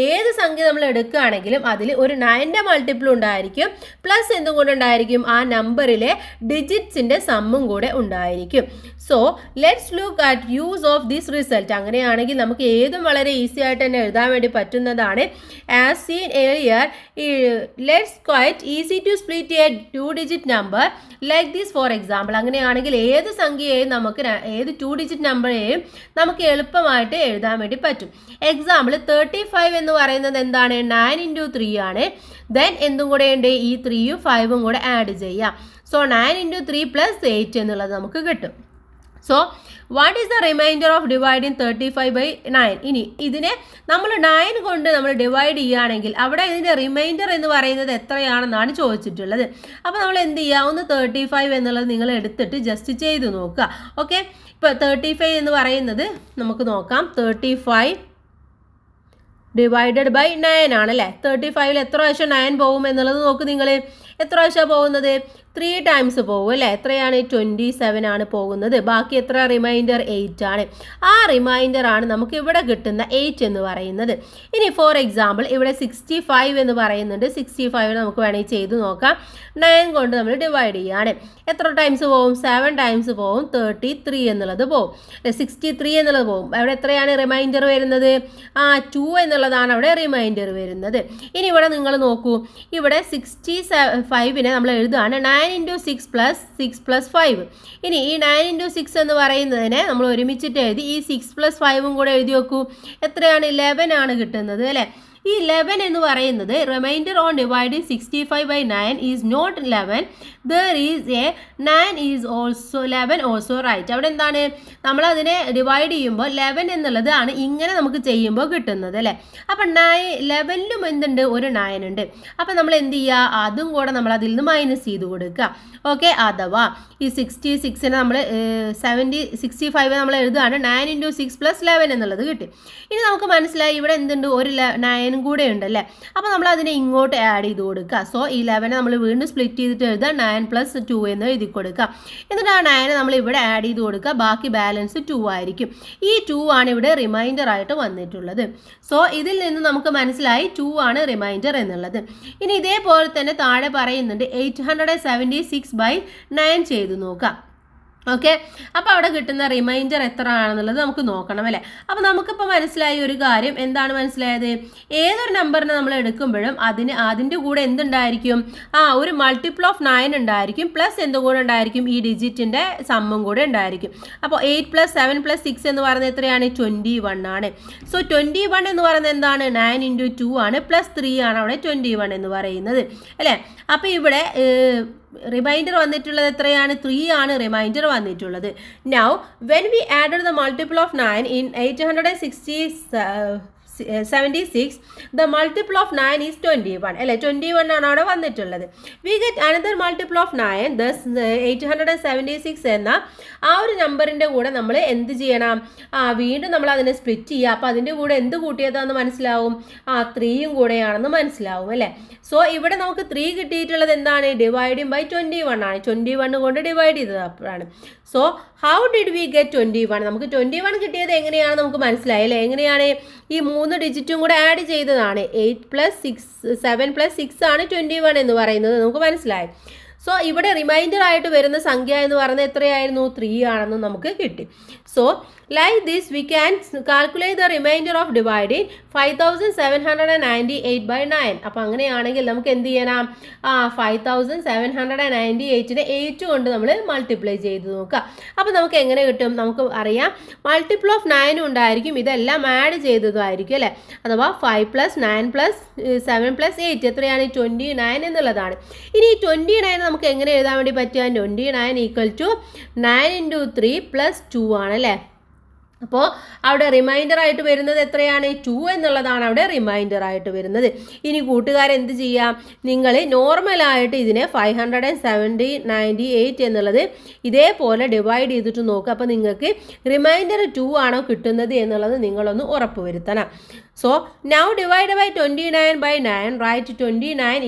ഏത് സംഖ്യ നമ്മൾ എടുക്കുകയാണെങ്കിലും അതിൽ ഒരു 9ൻ്റെ മൾട്ടിപ്പിൾ ഉണ്ടായിരിക്കും, പ്ലസ് എന്തും കൂടെ ഉണ്ടായിരിക്കും? ആ നമ്പറിലെ ഡിജിറ്റ്സിൻ്റെ സമ്മും കൂടെ ഉണ്ടായിരിക്കും. So let's look at use of this result. അങ്ങനെയാണെങ്കിൽ നമുക്ക് ഏതും വളരെ ഈസി ആയിട്ട് തന്നെ എഴുതാൻ വേണ്ടി പറ്റുന്നതാണ്. As seen earlier, let's quite easy to split a 2-digit number like this. For example, അങ്ങനെയാണെങ്കിൽ ഏത് സംഖ്യയെയും നമുക്ക് ഏത് 2-digit നമ്പറേയും നമുക്ക് എളുപ്പമായിട്ട് എഴുതാൻ വേണ്ടി പറ്റും. എക്സാമ്പിൾ 35 എന്ന് പറയുന്നത് എന്താണ്? 9 ഇൻറ്റു 3 ആണ്. ദെൻ എന്തും കൂടെ ഉണ്ട്? ഈ 3ഉം 5ഉം കൂടെ ആഡ് ചെയ്യാം. സോ 9 ഇൻറ്റു 3 പ്ലസ് 8 എന്നുള്ളത് നമുക്ക് കിട്ടും. So what is the remainder of dividing 35/9? ഇനി ഇതിനെ നമ്മൾ 9 കൊണ്ട് നമ്മൾ ഡിവൈഡ് ചെയ്യുകയാണെങ്കിൽ അവിടെ ഇതിൻ്റെ റിമൈൻഡർ എന്ന് പറയുന്നത് എത്രയാണെന്നാണ് ചോദിച്ചിട്ടുള്ളത്. അപ്പോൾ നമ്മൾ എന്ത് ചെയ്യുക? ഒന്ന് 35 എന്നുള്ളത് നിങ്ങൾ എടുത്തിട്ട് ജസ്റ്റ് ചെയ്ത് നോക്കുക. ഓക്കെ, ഇപ്പോൾ 35 എന്ന് പറയുന്നത് നമുക്ക് നോക്കാം. 35 ഡിവൈഡഡ് ബൈ 9 ആണല്ലേ. 35ൽ എത്ര പ്രാവശ്യം 9 പോകും എന്നുള്ളത് നോക്ക് നിങ്ങൾ. എത്ര പ്രാവശ്യമാണ് പോകുന്നത്? 3 ടൈംസ് പോകും അല്ലേ. എത്രയാണ്? 27 ആണ് പോകുന്നത്. ബാക്കി എത്ര? റിമൈൻഡർ 8 ആണ്. ആ റിമൈൻഡർ ആണ് നമുക്ക് ഇവിടെ കിട്ടുന്ന 8 എന്ന് പറയുന്നത്. ഇനി ഫോർ എക്സാമ്പിൾ ഇവിടെ 65 എന്ന് പറയുന്നുണ്ട്. 65 നമുക്ക് വേണമെങ്കിൽ ചെയ്ത് നോക്കാം. 9 കൊണ്ട് നമ്മൾ ഡിവൈഡ് ചെയ്യുകയാണ്. എത്ര ടൈംസ് പോകും? 7 ടൈംസ് പോകും. 33 എന്നുള്ളത് പോകും. 63 എന്നുള്ളത് പോകും. അവിടെ എത്രയാണ് റിമൈൻഡർ വരുന്നത്? 2 എന്നുള്ളതാണ് അവിടെ റിമൈൻഡർ വരുന്നത്. ഇനി ഇവിടെ നിങ്ങൾ നോക്കൂ, ഇവിടെ 65നെ നമ്മൾ എഴുതുകയാണ് 9 ഇൻറ്റു 6 പ്ലസ് 6 പ്ലസ് 5. ഇനി ഈ 9 ഇൻറ്റു 6 എന്ന് പറയുന്നതിനെ നമ്മൾ ഒരുമിച്ചിട്ട് എഴുതി ഈ 6 പ്ലസ് 5ഉം കൂടെ എഴുതി വെക്കൂ. എത്രയാണ്? 11 ആണ് കിട്ടുന്നത് അല്ലേ. ഈ 11 എന്ന് പറയുന്നത് remainder on dividing 65/9 is not 11. There is a 9 is also 11 also right. അവിടെ എന്താണ്? നമ്മളതിനെ ഡിവൈഡ് ചെയ്യുമ്പോൾ 11 എന്നുള്ളത് ആണ് ഇങ്ങനെ നമുക്ക് ചെയ്യുമ്പോൾ കിട്ടുന്നത് അല്ലേ. അപ്പം 11ലും എന്തുണ്ട്? ഒരു 9 ഉണ്ട്. അപ്പം നമ്മൾ എന്ത് ചെയ്യുക? അതും കൂടെ നമ്മൾ അതിൽ നിന്ന് മൈനസ് ചെയ്ത് കൊടുക്കുക. ഓക്കെ, അഥവാ ഈ 66നെ നമ്മൾ 65 നമ്മൾ എഴുതുകയാണ് 9 ഇൻറ്റു 6 പ്ലസ് 11 എന്നുള്ളത് കിട്ടി. ഇനി നമുക്ക് മനസ്സിലായി ഇവിടെ എന്തുണ്ട്? ഒരു 9 കൂടെ ഉണ്ടല്ലേ. അപ്പോൾ നമ്മൾ അതിനെ ഇങ്ങോട്ട് ആഡ് ചെയ്ത് കൊടുക്കുക. സോ ഈ 11 നമ്മൾ വീണ്ടും സ്പ്ലിറ്റ് ചെയ്തിട്ട് എഴുതുക 9 പ്ലസ് 2 എന്ന് എഴുതി കൊടുക്കുക. എന്നിട്ട് ആ 9 നമ്മൾ ഇവിടെ ആഡ് ചെയ്ത് കൊടുക്കുക. ബാക്കി ബാലൻസ് 2 ആയിരിക്കും. ഈ 2 ആണ് ഇവിടെ റിമൈൻഡർ ആയിട്ട് വന്നിട്ടുള്ളത്. സോ ഇതിൽ നിന്ന് നമുക്ക് മനസ്സിലായി 2 ആണ് റിമൈൻഡർ എന്നുള്ളത്. ഇനി ഇതേപോലെ തന്നെ താഴെ പറയുന്നുണ്ട് 876/9 ചെയ്ത് നോക്കാം. ഓക്കെ. അപ്പോൾ അവിടെ കിട്ടുന്ന റിമൈൻഡർ എത്ര ആണെന്നുള്ളത് നമുക്ക് നോക്കണം അല്ലേ. അപ്പോൾ നമുക്കിപ്പോൾ മനസ്സിലായ ഒരു കാര്യം എന്താണ് മനസ്സിലായത്? ഏതൊരു നമ്പറിനെ നമ്മൾ എടുക്കുമ്പോഴും അതിൻ്റെ കൂടെ എന്തുണ്ടായിരിക്കും? ഒരു മൾട്ടിപ്പിൾ ഓഫ് 9 ഉണ്ടായിരിക്കും, പ്ലസ് എന്തും കൂടെ ഉണ്ടായിരിക്കും? ഈ ഡിജിറ്റിൻ്റെ സമ്മും കൂടെ ഉണ്ടായിരിക്കും. അപ്പോൾ 8 + 7 + 6 എന്ന് പറയുന്നത് എത്രയാണ്? 21 ആണ്. സോ 21 എന്ന് പറയുന്നത് എന്താണ്? 9 × 2 ആണ്, പ്ലസ് 3 ആണ് അവിടെ 21 എന്ന് പറയുന്നത് അല്ലേ. അപ്പോൾ ഇവിടെ റിമൈൻഡർ വന്നിട്ടുള്ളത് എത്രയാണ്? 3 ആണ് റിമൈൻഡർ വന്നിട്ടുള്ളത്. Now when we added the multiple of 9 in 876 the multiple of 9 is 21 അല്ലേ. 21 ആണ് അവിടെ വന്നിട്ടുള്ളത്. We get another multiple of 9 thus 876 എന്ന ആ ഒരു നമ്പറിൻ്റെ കൂടെ നമ്മൾ എന്ത് ചെയ്യണം? വീണ്ടും നമ്മൾ അതിനെ സ്പ്ലിറ്റ് ചെയ്യുക. അപ്പോൾ അതിൻ്റെ കൂടെ എന്ത് കൂട്ടിയതാണെന്ന് മനസ്സിലാവും? 3യും കൂടെയാണെന്ന് മനസ്സിലാവും അല്ലേ. സോ ഇവിടെ നമുക്ക് 3 കിട്ടിയിട്ടുള്ളത് എന്താണ്? ഡിവൈഡിങ് ബൈ 21 ആണ്. 21 കൊണ്ട് ഡിവൈഡ് ചെയ്തതാണ്. So how did we get 21? നമുക്ക് 21 കിട്ടിയത് എങ്ങനെയാണ് നമുക്ക് മനസ്സിലായി അല്ലേ. എങ്ങനെയാണ്? ഈ 3 ഡിജിറ്റും കൂടെ ആഡ് ചെയ്തതാണ്. 8 + 6 7 + 6 ആണ് 21 എന്ന് പറയുന്നത് നമുക്ക് മനസ്സിലായി. സോ ഇവിടെ റിമൈൻഡർ ആയിട്ട് വരുന്ന സംഖ്യ എന്ന് പറയുന്നത് എത്രയായിരുന്നു? 3 ആണെന്ന് നമുക്ക് കിട്ടി. So like this we can calculate the remainder of dividing 5798 by 9. അപ്പോൾ അങ്ങനെയാണെങ്കിൽ നമുക്ക് എന്ത് ചെയ്യണം? 5798നെ 8 കൊണ്ട് നമ്മൾ മൾട്ടിപ്ലൈ ചെയ്ത് നോക്കുക. അപ്പോൾ നമുക്ക് എങ്ങനെ കിട്ടും? നമുക്ക് അറിയാം മൾട്ടിപ്പിൾ ഓഫ് 9 ഉണ്ടായിരിക്കും, ഇതെല്ലാം ആഡ് ചെയ്തതായിരിക്കും അല്ലേ. അഥവാ 5 + 9 + 7 + 8 എത്രയാണ്? 29 എന്നുള്ളതാണ്. ഇനി 29 നമുക്ക് എങ്ങനെ എഴുതാൻ വേണ്ടി പറ്റുക? 29 = 9 × 3 + 2 ആണ് അല്ലേ. അപ്പോൾ അവിടെ റിമൈൻഡർ ആയിട്ട് വരുന്നത് എത്രയാണ്? 2 എന്നുള്ളതാണ് അവിടെ റിമൈൻഡർ ആയിട്ട് വരുന്നത്. ഇനി കൂട്ടുകാരെന്ത് ചെയ്യാം? നിങ്ങൾ നോർമലായിട്ട് ഇതിനെ 598 എന്നുള്ളത് ഇതേപോലെ ഡിവൈഡ് ചെയ്തിട്ട് നോക്കുക. അപ്പോൾ നിങ്ങൾക്ക് റിമൈൻഡർ 2 ആണോ കിട്ടുന്നത് എന്നുള്ളത് നിങ്ങളൊന്ന് ഉറപ്പ് വരുത്തണം. So now divide by 29 by 9, write 29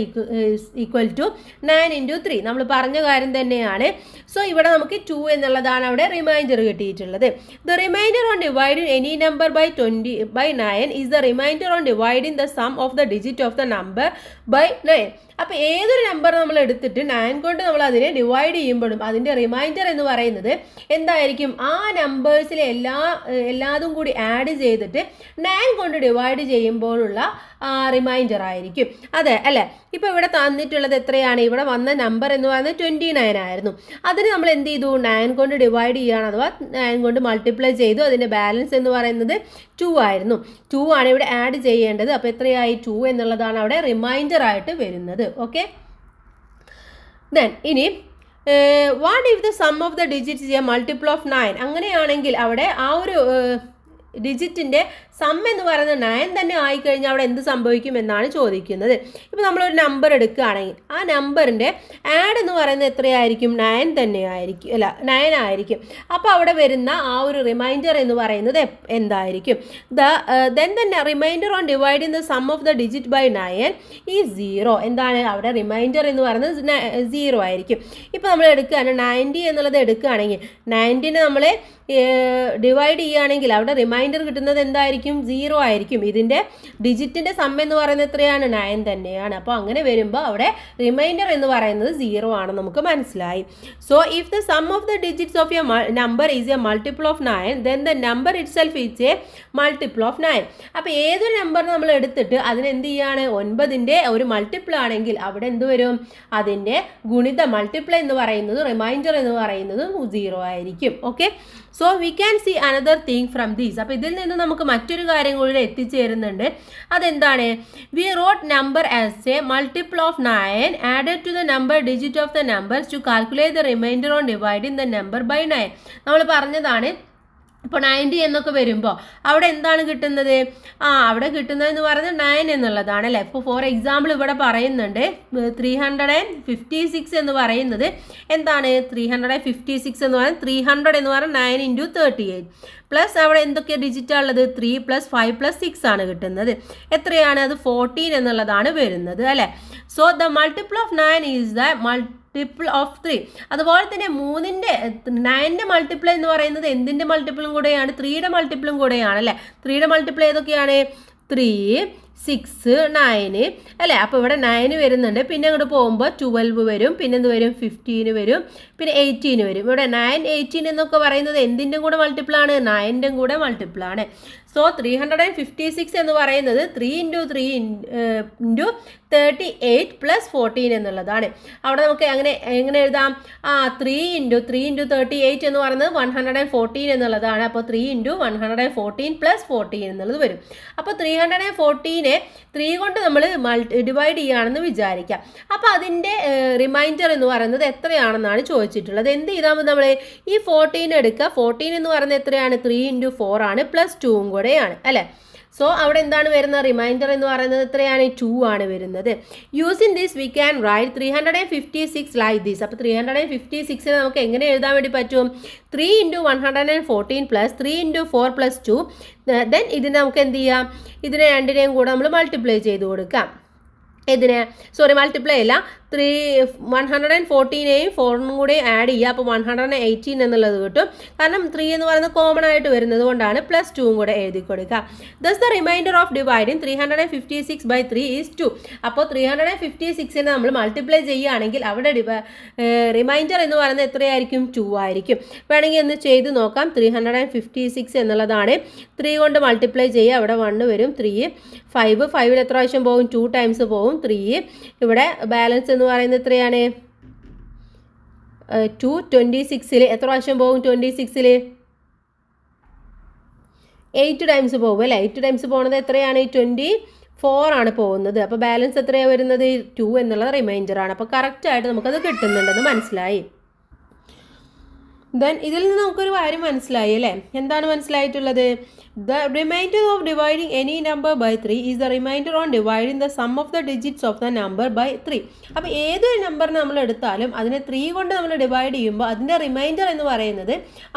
equal to 9 × 3. നമ്മൾ പറഞ്ഞ കാര്യം തന്നെയാണ്. സോ ഇവിടെ നമുക്ക് 2 എന്നുള്ളതാണ് അവിടെ റിമൈൻഡർ കിട്ടിയിട്ടുള്ളത്. The remainder on dividing any number by 9 is the remainder on dividing the sum of the digit of the number by 9. അപ്പോൾ ഏതൊരു നമ്പർ നമ്മൾ എടുത്തിട്ട് 9 കൊണ്ട് നമ്മൾ അതിനെ ഡിവൈഡ് ചെയ്യുമ്പോഴും അതിൻ്റെ റിമൈൻഡർ എന്ന് പറയുന്നത് എന്തായിരിക്കും? ആ നമ്പേഴ്സിലെ എല്ലാതും കൂടി ആഡ് ചെയ്തിട്ട് 9 കൊണ്ട് ഡിവൈഡ് ചെയ്യുമ്പോഴുള്ള റിമൈൻഡർ ആയിരിക്കും. അതെ അല്ലേ. ഇപ്പോൾ ഇവിടെ തന്നിട്ടുള്ളത് എത്രയാണ്? ഇവിടെ വന്ന നമ്പർ എന്ന് പറയുന്നത് 29 ആയിരുന്നു. അതിന് നമ്മൾ എന്ത് ചെയ്തു? 9 കൊണ്ട് ഡിവൈഡ് ചെയ്യുകയാണ്, അഥവാ 9 കൊണ്ട് മൾട്ടിപ്ലൈ ചെയ്തു. അതിൻ്റെ ബാലൻസ് എന്ന് പറയുന്നത് 2 ആയിരുന്നു. 2 ആണ് ഇവിടെ ആഡ് ചെയ്യേണ്ടത്. അപ്പോൾ എത്രയായി? 2 എന്നുള്ളതാണ് അവിടെ റിമൈൻഡർ ആയിട്ട് വരുന്നത്. ഓക്കെ. ദെൻ ഇനി what if the sum of the digits is A multiple of 9? അങ്ങനെയാണെങ്കിൽ അവിടെ ആ ഒരു ഡിജിറ്റിൻ്റെ സം എന്ന് പറയുന്നത് 9 തന്നെ ആയിക്കഴിഞ്ഞാൽ അവിടെ എന്ത് സംഭവിക്കും എന്നാണ് ചോദിക്കുന്നത്. ഇപ്പോൾ നമ്മളൊരു നമ്പർ എടുക്കുകയാണെങ്കിൽ ആ നമ്പറിൻ്റെ ആഡ് എന്ന് പറയുന്നത് എത്രയായിരിക്കും? 9 തന്നെ ആയിരിക്കും, അല്ല 9 ആയിരിക്കും. അപ്പോൾ അവിടെ വരുന്ന ആ ഒരു റിമൈൻഡർ എന്ന് പറയുന്നത് എന്തായിരിക്കും? Then remainder on dividing the sum of the digit by 9 is 0. എന്താണ് അവിടെ റിമൈൻഡർ എന്ന് പറയുന്നത്? 0 ആയിരിക്കും. ഇപ്പോൾ നമ്മൾ എടുക്കുകയാണ് 90 എന്നുള്ളത് എടുക്കുകയാണെങ്കിൽ 90നെ നമ്മൾ ഡിവൈഡ് ചെയ്യുകയാണെങ്കിൽ അവിടെ റിമൈൻഡർ കിട്ടുന്നത് എന്തായിരിക്കും? 0 ആയിരിക്കും. ഇതിൻ്റെ ഡിജിറ്റിൻ്റെ സം എന്ന് പറയുന്നത് എത്രയാണ്? 9 തന്നെയാണ്. അപ്പോൾ അങ്ങനെ വരുമ്പോൾ അവിടെ റിമൈൻഡർ എന്ന് പറയുന്നത് 0 ആണെന്ന് നമുക്ക് മനസ്സിലായി. So if the sum of the digits of a number is a multiple of 9 then the number itself is a multiple of 9. അപ്പോൾ ഏതൊരു നമ്പർ നമ്മൾ എടുത്തിട്ട് അതിനെന്ത് ചെയ്യാണ്? 9ൻ്റെ ഒരു മൾട്ടിപ്പിൾ ആണെങ്കിൽ അവിടെ എന്ത് വരും? അതിൻ്റെ ഗുണിത മൾട്ടിപ്പിൾ എന്ന് പറയുന്നത് റിമൈൻഡർ എന്ന് പറയുന്നത് 0 ആയിരിക്കും. Okay. So we can see another thing from these. അപ്പോൾ ഇതിൽ നിന്ന് നമുക്ക് മറ്റൊരു കാര്യം കൂടി എത്തിച്ചേരുന്നുണ്ട്. അതെന്താണ്? We wrote number as a multiple of 9 added to the number digit of the numbers to calculate the remainder on dividing the number by 9. നമ്മൾ പറഞ്ഞതാണ് ഇപ്പോൾ 90 എന്നൊക്കെ വരുമ്പോൾ അവിടെ എന്താണ് കിട്ടുന്നത്? അവിടെ കിട്ടുന്നതെന്ന് പറയുന്നത് 9 എന്നുള്ളതാണ് അല്ലേ. ഇപ്പോൾ ഫോർ എക്സാമ്പിൾ ഇവിടെ പറയുന്നുണ്ട് 356 എന്ന് പറയുന്നത് എന്താണ്? 356 എന്ന് പറയുന്നത് 300 എന്ന് പറയുന്നത് 9 × 38 പ്ലസ് അവിടെ എന്തൊക്കെ ഡിജിറ്റാണ് ഉള്ളത്? 3 + 5 + 6 ആണ് കിട്ടുന്നത്. എത്രയാണ്? അത് 14 എന്നുള്ളതാണ് വരുന്നത് അല്ലേ. So the multiple of 9 is the multiple of 3. അതുപോലെ തന്നെ 9ൻ്റെ മൾട്ടിപ്പിൾ എന്ന് പറയുന്നത് എന്തിൻ്റെ മൾട്ടിപ്പിളും കൂടെയാണ്? 3യുടെ മൾട്ടിപ്പിളും കൂടെയാണ് അല്ലേ. 3യുടെ മൾട്ടിപ്പിൾ ഏതൊക്കെയാണ്? 3 6 9 അല്ലേ. അപ്പോൾ ഇവിടെ 9 വരുന്നുണ്ട്, പിന്നെ അങ്ങോട്ട് പോകുമ്പോൾ 12 വരും, പിന്നെ എന്ത് വരും 15 വരും, പിന്നെ 18 വരും. ഇവിടെ 9 18 എന്നൊക്കെ പറയുന്നത് എന്തിൻ്റെ കൂടെ മൾട്ടിപ്പിൾ ആണ്? 9ൻ്റെ കൂടെ മൾട്ടിപ്പിൾ ആണ്. സോ 356 എന്ന് പറയുന്നത് 3 × 3 × 38 + 14 എന്നുള്ളതാണ്. അവിടെ നമുക്ക് എങ്ങനെ എഴുതാം? 3 × 3 × 38 എന്ന് പറയുന്നത് 114 എന്നുള്ളതാണ്. അപ്പോൾ 3 × 114 + 14 എന്നുള്ളത് വരും. അപ്പോൾ 314നെ 3 കൊണ്ട് നമ്മൾ ഡിവൈഡ് ചെയ്യുകയാണെന്ന് വിചാരിക്കാം. അപ്പോൾ അതിൻ്റെ റിമൈൻഡർ എന്ന് പറയുന്നത് എത്രയാണെന്നാണ് ചോദിച്ചിട്ടുള്ളത്. എന്ത് ചെയ്താൽ നമ്മൾ ഈ 14 എടുക്കുക. 14 എന്ന് പറയുന്നത് എത്രയാണ്? 3 × 4 ആണ്, +2 കൂടെയാണ് അല്ലേ. സോ അവിടെ എന്താണ് വരുന്നത്? റിമൈൻഡർ എന്ന് പറയുന്നത് എത്രയാണ്? 2 ആണ് വരുന്നത്. Using this we can write 356 like this. അപ്പോൾ 356 നമുക്ക് എങ്ങനെ എഴുതാൻ വേണ്ടി പറ്റും? 3 × 114 + 3 × 4 + 2. ദെൻ ഇതിനെ നമുക്ക് എന്ത് ചെയ്യാം? ഇതിനെ രണ്ടിനെയും കൂടെ നമ്മൾ മൾട്ടിപ്ലൈ ചെയ്ത് കൊടുക്കാം. മൾട്ടിപ്ലൈ അല്ല, 114നെയും 4നും കൂടെ ആഡ് ചെയ്യുക. അപ്പോൾ 118 എന്നുള്ളത് കിട്ടും. കാരണം 3 എന്ന് പറയുന്നത് കോമൺ ആയിട്ട് വരുന്നത് കൊണ്ടാണ് +2 കൂടെ എഴുതി കൊടുക്കുക. Thus the remainder of dividing 356/3 is 2. അപ്പോൾ 356നെ നമ്മൾ മൾട്ടിപ്ലൈ ചെയ്യുകയാണെങ്കിൽ അവിടെ റിമൈൻഡർ എന്ന് പറയുന്നത് എത്രയായിരിക്കും? 2 ആയിരിക്കും. വേണമെങ്കിൽ ഒന്ന് ചെയ്ത് നോക്കാം. 356 എന്നുള്ളതാണ് 3 കൊണ്ട് മൾട്ടിപ്ലൈ ചെയ്യുക. അവിടെ 1 വരും, 3 5 എത്ര പ്രാവശ്യം പോകും? 2 ടൈംസ് പോകും 3. ഇവിടെ ബാലൻസ് എന്ന് പറയുന്നത് എത്രയാണ്? 2 26ൽ എത്ര പ്രാവശ്യം പോകും? 26ൽ 8 ടൈംസ് പോകും അല്ലേ. 8 ടൈംസ് പോകുന്നത് എത്രയാണ്? 24 ആണ് പോകുന്നത്. അപ്പോൾ ബാലൻസ് എത്രയാണ് വരുന്നത്? 2 എന്നുള്ളത് റിമൈൻഡറാണ്. അപ്പോൾ കറക്റ്റായിട്ട് നമുക്കത് കിട്ടുന്നുണ്ടെന്ന് മനസ്സിലായി. ദെൻ ഇതിൽ നിന്ന് നമുക്കൊരു കാര്യം മനസ്സിലായി അല്ലേ. എന്താണ് മനസ്സിലായിട്ടുള്ളത്? The remainder of dividing any number by 3 is the remainder on dividing the sum of the digits of the number by 3. അപ്പോൾ ഏതൊരു നമ്പറിനെ നമ്മൾ എടുത്താലും അതിനെ 3 കൊണ്ട് നമ്മൾ ഡിവൈഡ് ചെയ്യുമ്പോൾ അതിൻ്റെ റിമൈൻഡർ എന്ന് പറയുന്നത്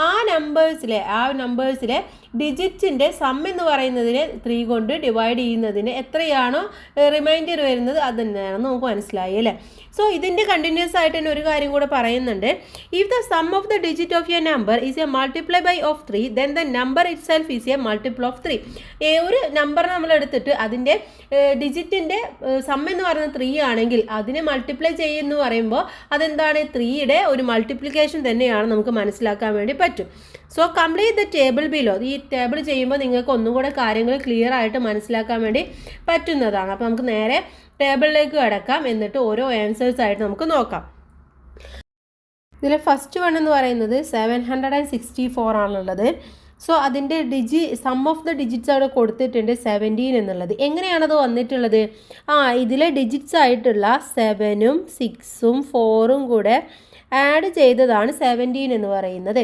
ആ നമ്പേഴ്സിലെ ഡിജിറ്റ്സിൻ്റെ സം എന്ന് പറയുന്നതിനെ 3 കൊണ്ട് ഡിവൈഡ് ചെയ്യുന്നതിന് എത്രയാണോ റിമൈൻഡർ വരുന്നത് അത് തന്നെയാണെന്ന് നമുക്ക് മനസ്സിലായി അല്ലേ. സോ ഇതിൻ്റെ കണ്ടിന്യൂസ് ആയിട്ട് തന്നെ ഒരു കാര്യം കൂടെ പറയുന്നുണ്ട്. If the sum of the digit of a number is a multiply by of 3 then the number itself is a multiple of 3. ഒരു നമ്പർ നമ്മൾ എടുത്തിട്ട് അതിൻ്റെ ഡിജിറ്റിൻ്റെ സം എന്ന് പറയുന്നത് 3 ആണെങ്കിൽ അതിനെ മൾട്ടിപ്ലൈ ചെയ്യുമെന്ന് പറയുമ്പോൾ അതെന്താണ്? 3യുടെ ഒരു മൾട്ടിപ്ലിക്കേഷൻ തന്നെയാണ് നമുക്ക് മനസ്സിലാക്കാൻ വേണ്ടി പറ്റും. So complete the table below. ഈ ടേബിൾ ചെയ്യുമ്പോൾ നിങ്ങൾക്ക് ഒന്നും കൂടെ കാര്യങ്ങൾ ക്ലിയർ ആയിട്ട് മനസ്സിലാക്കാൻ വേണ്ടി പറ്റുന്നതാണ്. അപ്പോൾ നമുക്ക് നേരെ ടേബിളിലേക്ക് കിടക്കാം. എന്നിട്ട് ഓരോ ആൻസേഴ്സ് ആയിട്ട് നമുക്ക് നോക്കാം. ഇതിലെ ഫസ്റ്റ് വൺ എന്ന് പറയുന്നത് 764 ആണുള്ളത്. സോ അതിൻ്റെ സം ഓഫ് ദ ഡിജിറ്റ്സ് അവിടെ കൊടുത്തിട്ടുണ്ട് 17 എന്നുള്ളത്. എങ്ങനെയാണത് വന്നിട്ടുള്ളത്? ഇതിലെ ഡിജിറ്റ്സ് ആയിട്ടുള്ള 7ഉം 6ഉം 4ഉം കൂടെ ആഡ് ചെയ്തതാണ് 17 എന്ന് പറയുന്നത്.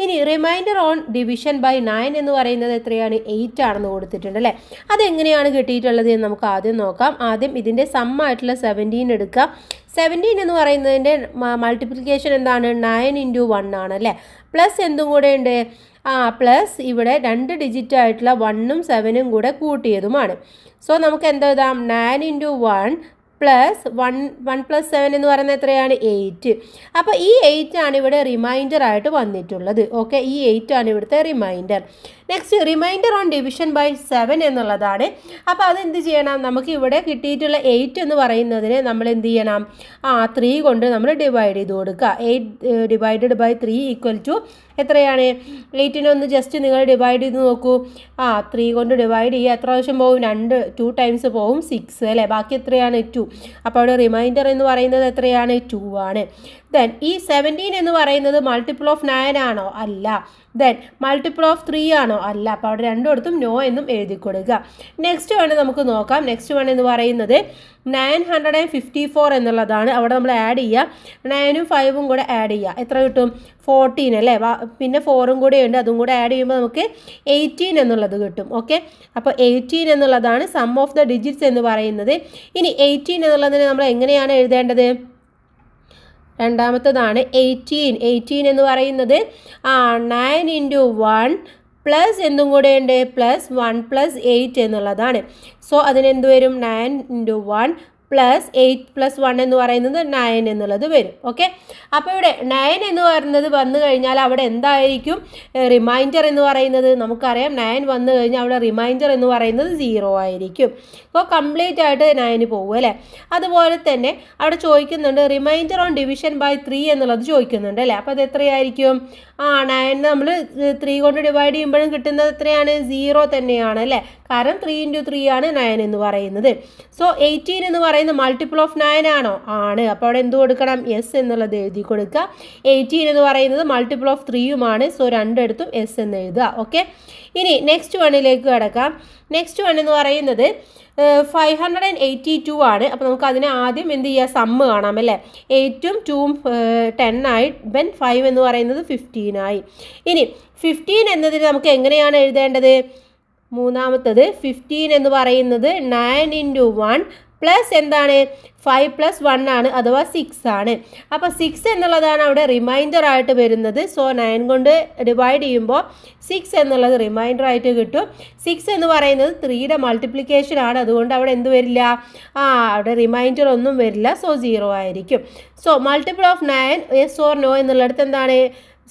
ഇനി റിമൈൻഡർ ഓൺ ഡിവിഷൻ ബൈ 9 എന്ന് പറയുന്നത് എത്രയാണ്? 8 ആണെന്ന് കൊടുത്തിട്ടുണ്ട് അല്ലേ. അതെങ്ങനെയാണ് കിട്ടിയിട്ടുള്ളത് എന്ന് നമുക്ക് ആദ്യം നോക്കാം. ആദ്യം ഇതിൻ്റെ സം ആയിട്ടുള്ള 17 എടുക്കുക. 17 എന്ന് പറയുന്നതിൻ്റെ മൾട്ടിപ്ലിക്കേഷൻ എന്താണ്? 9 × 1 ആണ് അല്ലേ. പ്ലസ് എന്തും കൂടെ ഉണ്ട്? പ്ലസ് ഇവിടെ 2 ഡിജിറ്റ് ആയിട്ടുള്ള 1ഉം 7ഉം കൂടെ കൂട്ടിയതുമാണ്. സോ നമുക്ക് എന്താ എഴുതാം? 9 × 1 പ്ലസ് 1 + 7 എന്ന് പറയുന്നത് എത്രയാണ്? 8. അപ്പോൾ ഈ 8 ആണ് ഇവിടെ റിമൈൻഡർ ആയിട്ട് വന്നിട്ടുള്ളത്. ഓക്കെ, ഈ 8 ആണ് ഇവിടുത്തെ remainder. Next remainder on division by 7 എന്നുള്ളതാണ്. അപ്പോൾ അതെന്ത് ചെയ്യണം? നമുക്ക് ഇവിടെ കിട്ടിയിട്ടുള്ള 8 എന്ന് പറയുന്നതിന് നമ്മൾ എന്ത് ചെയ്യണം? 3 കൊണ്ട് നമ്മൾ ഡിവൈഡ് ചെയ്ത് കൊടുക്കുക. 8 ഡിവൈഡഡ് ബൈ 3 = എത്രയാണ്? 8നെ ഒന്ന് ജസ്റ്റ് നിങ്ങൾ ഡിവൈഡ് ചെയ്ത് നോക്കൂ. 3 കൊണ്ട് ഡിവൈഡ് ചെയ്യുക. എത്ര പ്രാവശ്യം പോകും? 2 ടൈംസ് പോകും 6 അല്ലേ. ബാക്കി എത്രയാണ്? 2. അപ്പോൾ അവിടെ റിമൈൻഡർ എന്ന് പറയുന്നത് എത്രയാണ്? 2 ആണ്. ദെൻ ഈ 17 എന്ന് പറയുന്നത് മൾട്ടിപ്പിൾ ഓഫ് 9 ആണോ? അല്ല. ദെൻ മൾട്ടിപ്പിൾ ഓഫ് 3 ആണോ? അല്ല. അപ്പോൾ അവിടെ രണ്ടിടത്തും നോ എന്നും എഴുതി കൊടുക്കുക. നെക്സ്റ്റ് വൺ നമുക്ക് നോക്കാം. നെക്സ്റ്റ് വൺ എന്ന് പറയുന്നത് 954 എന്നുള്ളതാണ്. അവിടെ നമ്മൾ ആഡ് ചെയ്യുക. 9ഉം 5ഉം കൂടെ ആഡ് ചെയ്യുക. എത്ര കിട്ടും? 14 അല്ലേ. പിന്നെ 4ഉം കൂടെ ഉണ്ട്. അതും കൂടെ ആഡ് ചെയ്യുമ്പോൾ നമുക്ക് 18 എന്നുള്ളത് കിട്ടും. ഓക്കെ, അപ്പോൾ 18 എന്നുള്ളതാണ് സം ഓഫ് ദ ഡിജിറ്റ്സ് എന്ന് പറയുന്നത്. ഇനി 18 എന്നുള്ളതിന് നമ്മൾ എങ്ങനെയാണ് എഴുതേണ്ടത്? രണ്ടാമത്തതാണ് 18 എന്ന് പറയുന്നത് 9 × 1 പ്ലസ് എന്തും കൂടെ ഉണ്ട്? +1 + 8 എന്നുള്ളതാണ്. സോ അതിനെന്ത് വരും? 9 × 1 പ്ലസ് 8+1 എന്ന് പറയുന്നത് 9 എന്നുള്ളത് വരും. ഓക്കെ, അപ്പോൾ ഇവിടെ 9 എന്ന് പറയുന്നത് വന്നു കഴിഞ്ഞാൽ അവിടെ എന്തായിരിക്കും റിമൈൻഡർ എന്ന് പറയുന്നത്? നമുക്കറിയാം 9 വന്നു കഴിഞ്ഞാൽ അവിടെ റിമൈൻഡർ എന്ന് പറയുന്നത് 0 ആയിരിക്കും. അപ്പോൾ കംപ്ലീറ്റ് ആയിട്ട് 9 പോകും അല്ലേ. അതുപോലെ തന്നെ അവിടെ ചോദിക്കുന്നുണ്ട് റിമൈൻഡർ ഓൺ ഡിവിഷൻ ബൈ 3 എന്നുള്ളത് ചോദിക്കുന്നുണ്ട് അല്ലേ. അപ്പോൾ അത് എത്രയായിരിക്കും? 9 നമ്മൾ 3 കൊണ്ട് ഡിവൈഡ് ചെയ്യുമ്പോഴും കിട്ടുന്നത് എത്രയാണ്? 0 തന്നെയാണ് അല്ലേ. കാരണം 3 × 3 ആണ് 9 എന്ന് പറയുന്നത്. സോ 18 എന്ന് പറയുന്ന മൾട്ടിപ്പിൾ ഓഫ് 9 ആണോ? ആണ്. അപ്പോൾ അവിടെ എന്ത് കൊടുക്കണം? യെസ് എന്നുള്ളത് എഴുതി കൊടുക്കുക. 18 എന്ന് പറയുന്നത് മൾട്ടിപ്പിൾ ഓഫ് 3യുമാണ്. സോ രണ്ടിടത്തും യെസ് എന്ന് എഴുതുക. ഓക്കെ, ഇനി നെക്സ്റ്റ് വണ്ണിലേക്ക് കിടക്കാം. നെക്സ്റ്റ് വൺ എന്ന് പറയുന്നത് 582 ആണ്. അപ്പോൾ നമുക്ക് അതിനെ ആദ്യം എന്ത് ചെയ്യുക? സമ്മ് കാണാം അല്ലേ. 8ഉം 2ഉം 10 ആയി. 5 എന്ന് പറയുന്നത് 15 ആയി. ഇനി 15 എന്നതിന് നമുക്ക് എങ്ങനെയാണ് എഴുതേണ്ടത്? മൂന്നാമത്തത് 15 എന്ന് പറയുന്നത് 9 × 1 പ്ലസ് എന്താണ്? 5+1 ആണ്, അഥവാ 6 ആണ്. അപ്പോൾ 6 എന്നുള്ളതാണ് അവിടെ റിമൈൻഡർ ആയിട്ട് വരുന്നത്. സോ 9 കൊണ്ട് ഡിവൈഡ് ചെയ്യുമ്പോൾ 6 എന്നുള്ളത് റിമൈൻഡർ ആയിട്ട് കിട്ടും. 6 എന്ന് പറയുന്നത് 3യുടെ മൾട്ടിപ്ലിക്കേഷൻ ആണ്. അതുകൊണ്ട് അവിടെ എന്ത് വരില്ല? അവിടെ റിമൈൻഡർ ഒന്നും വരില്ല. സോ 0 ആയിരിക്കും. So multiple of 9 yes or no എന്നുള്ളിടത്ത് എന്താണ്?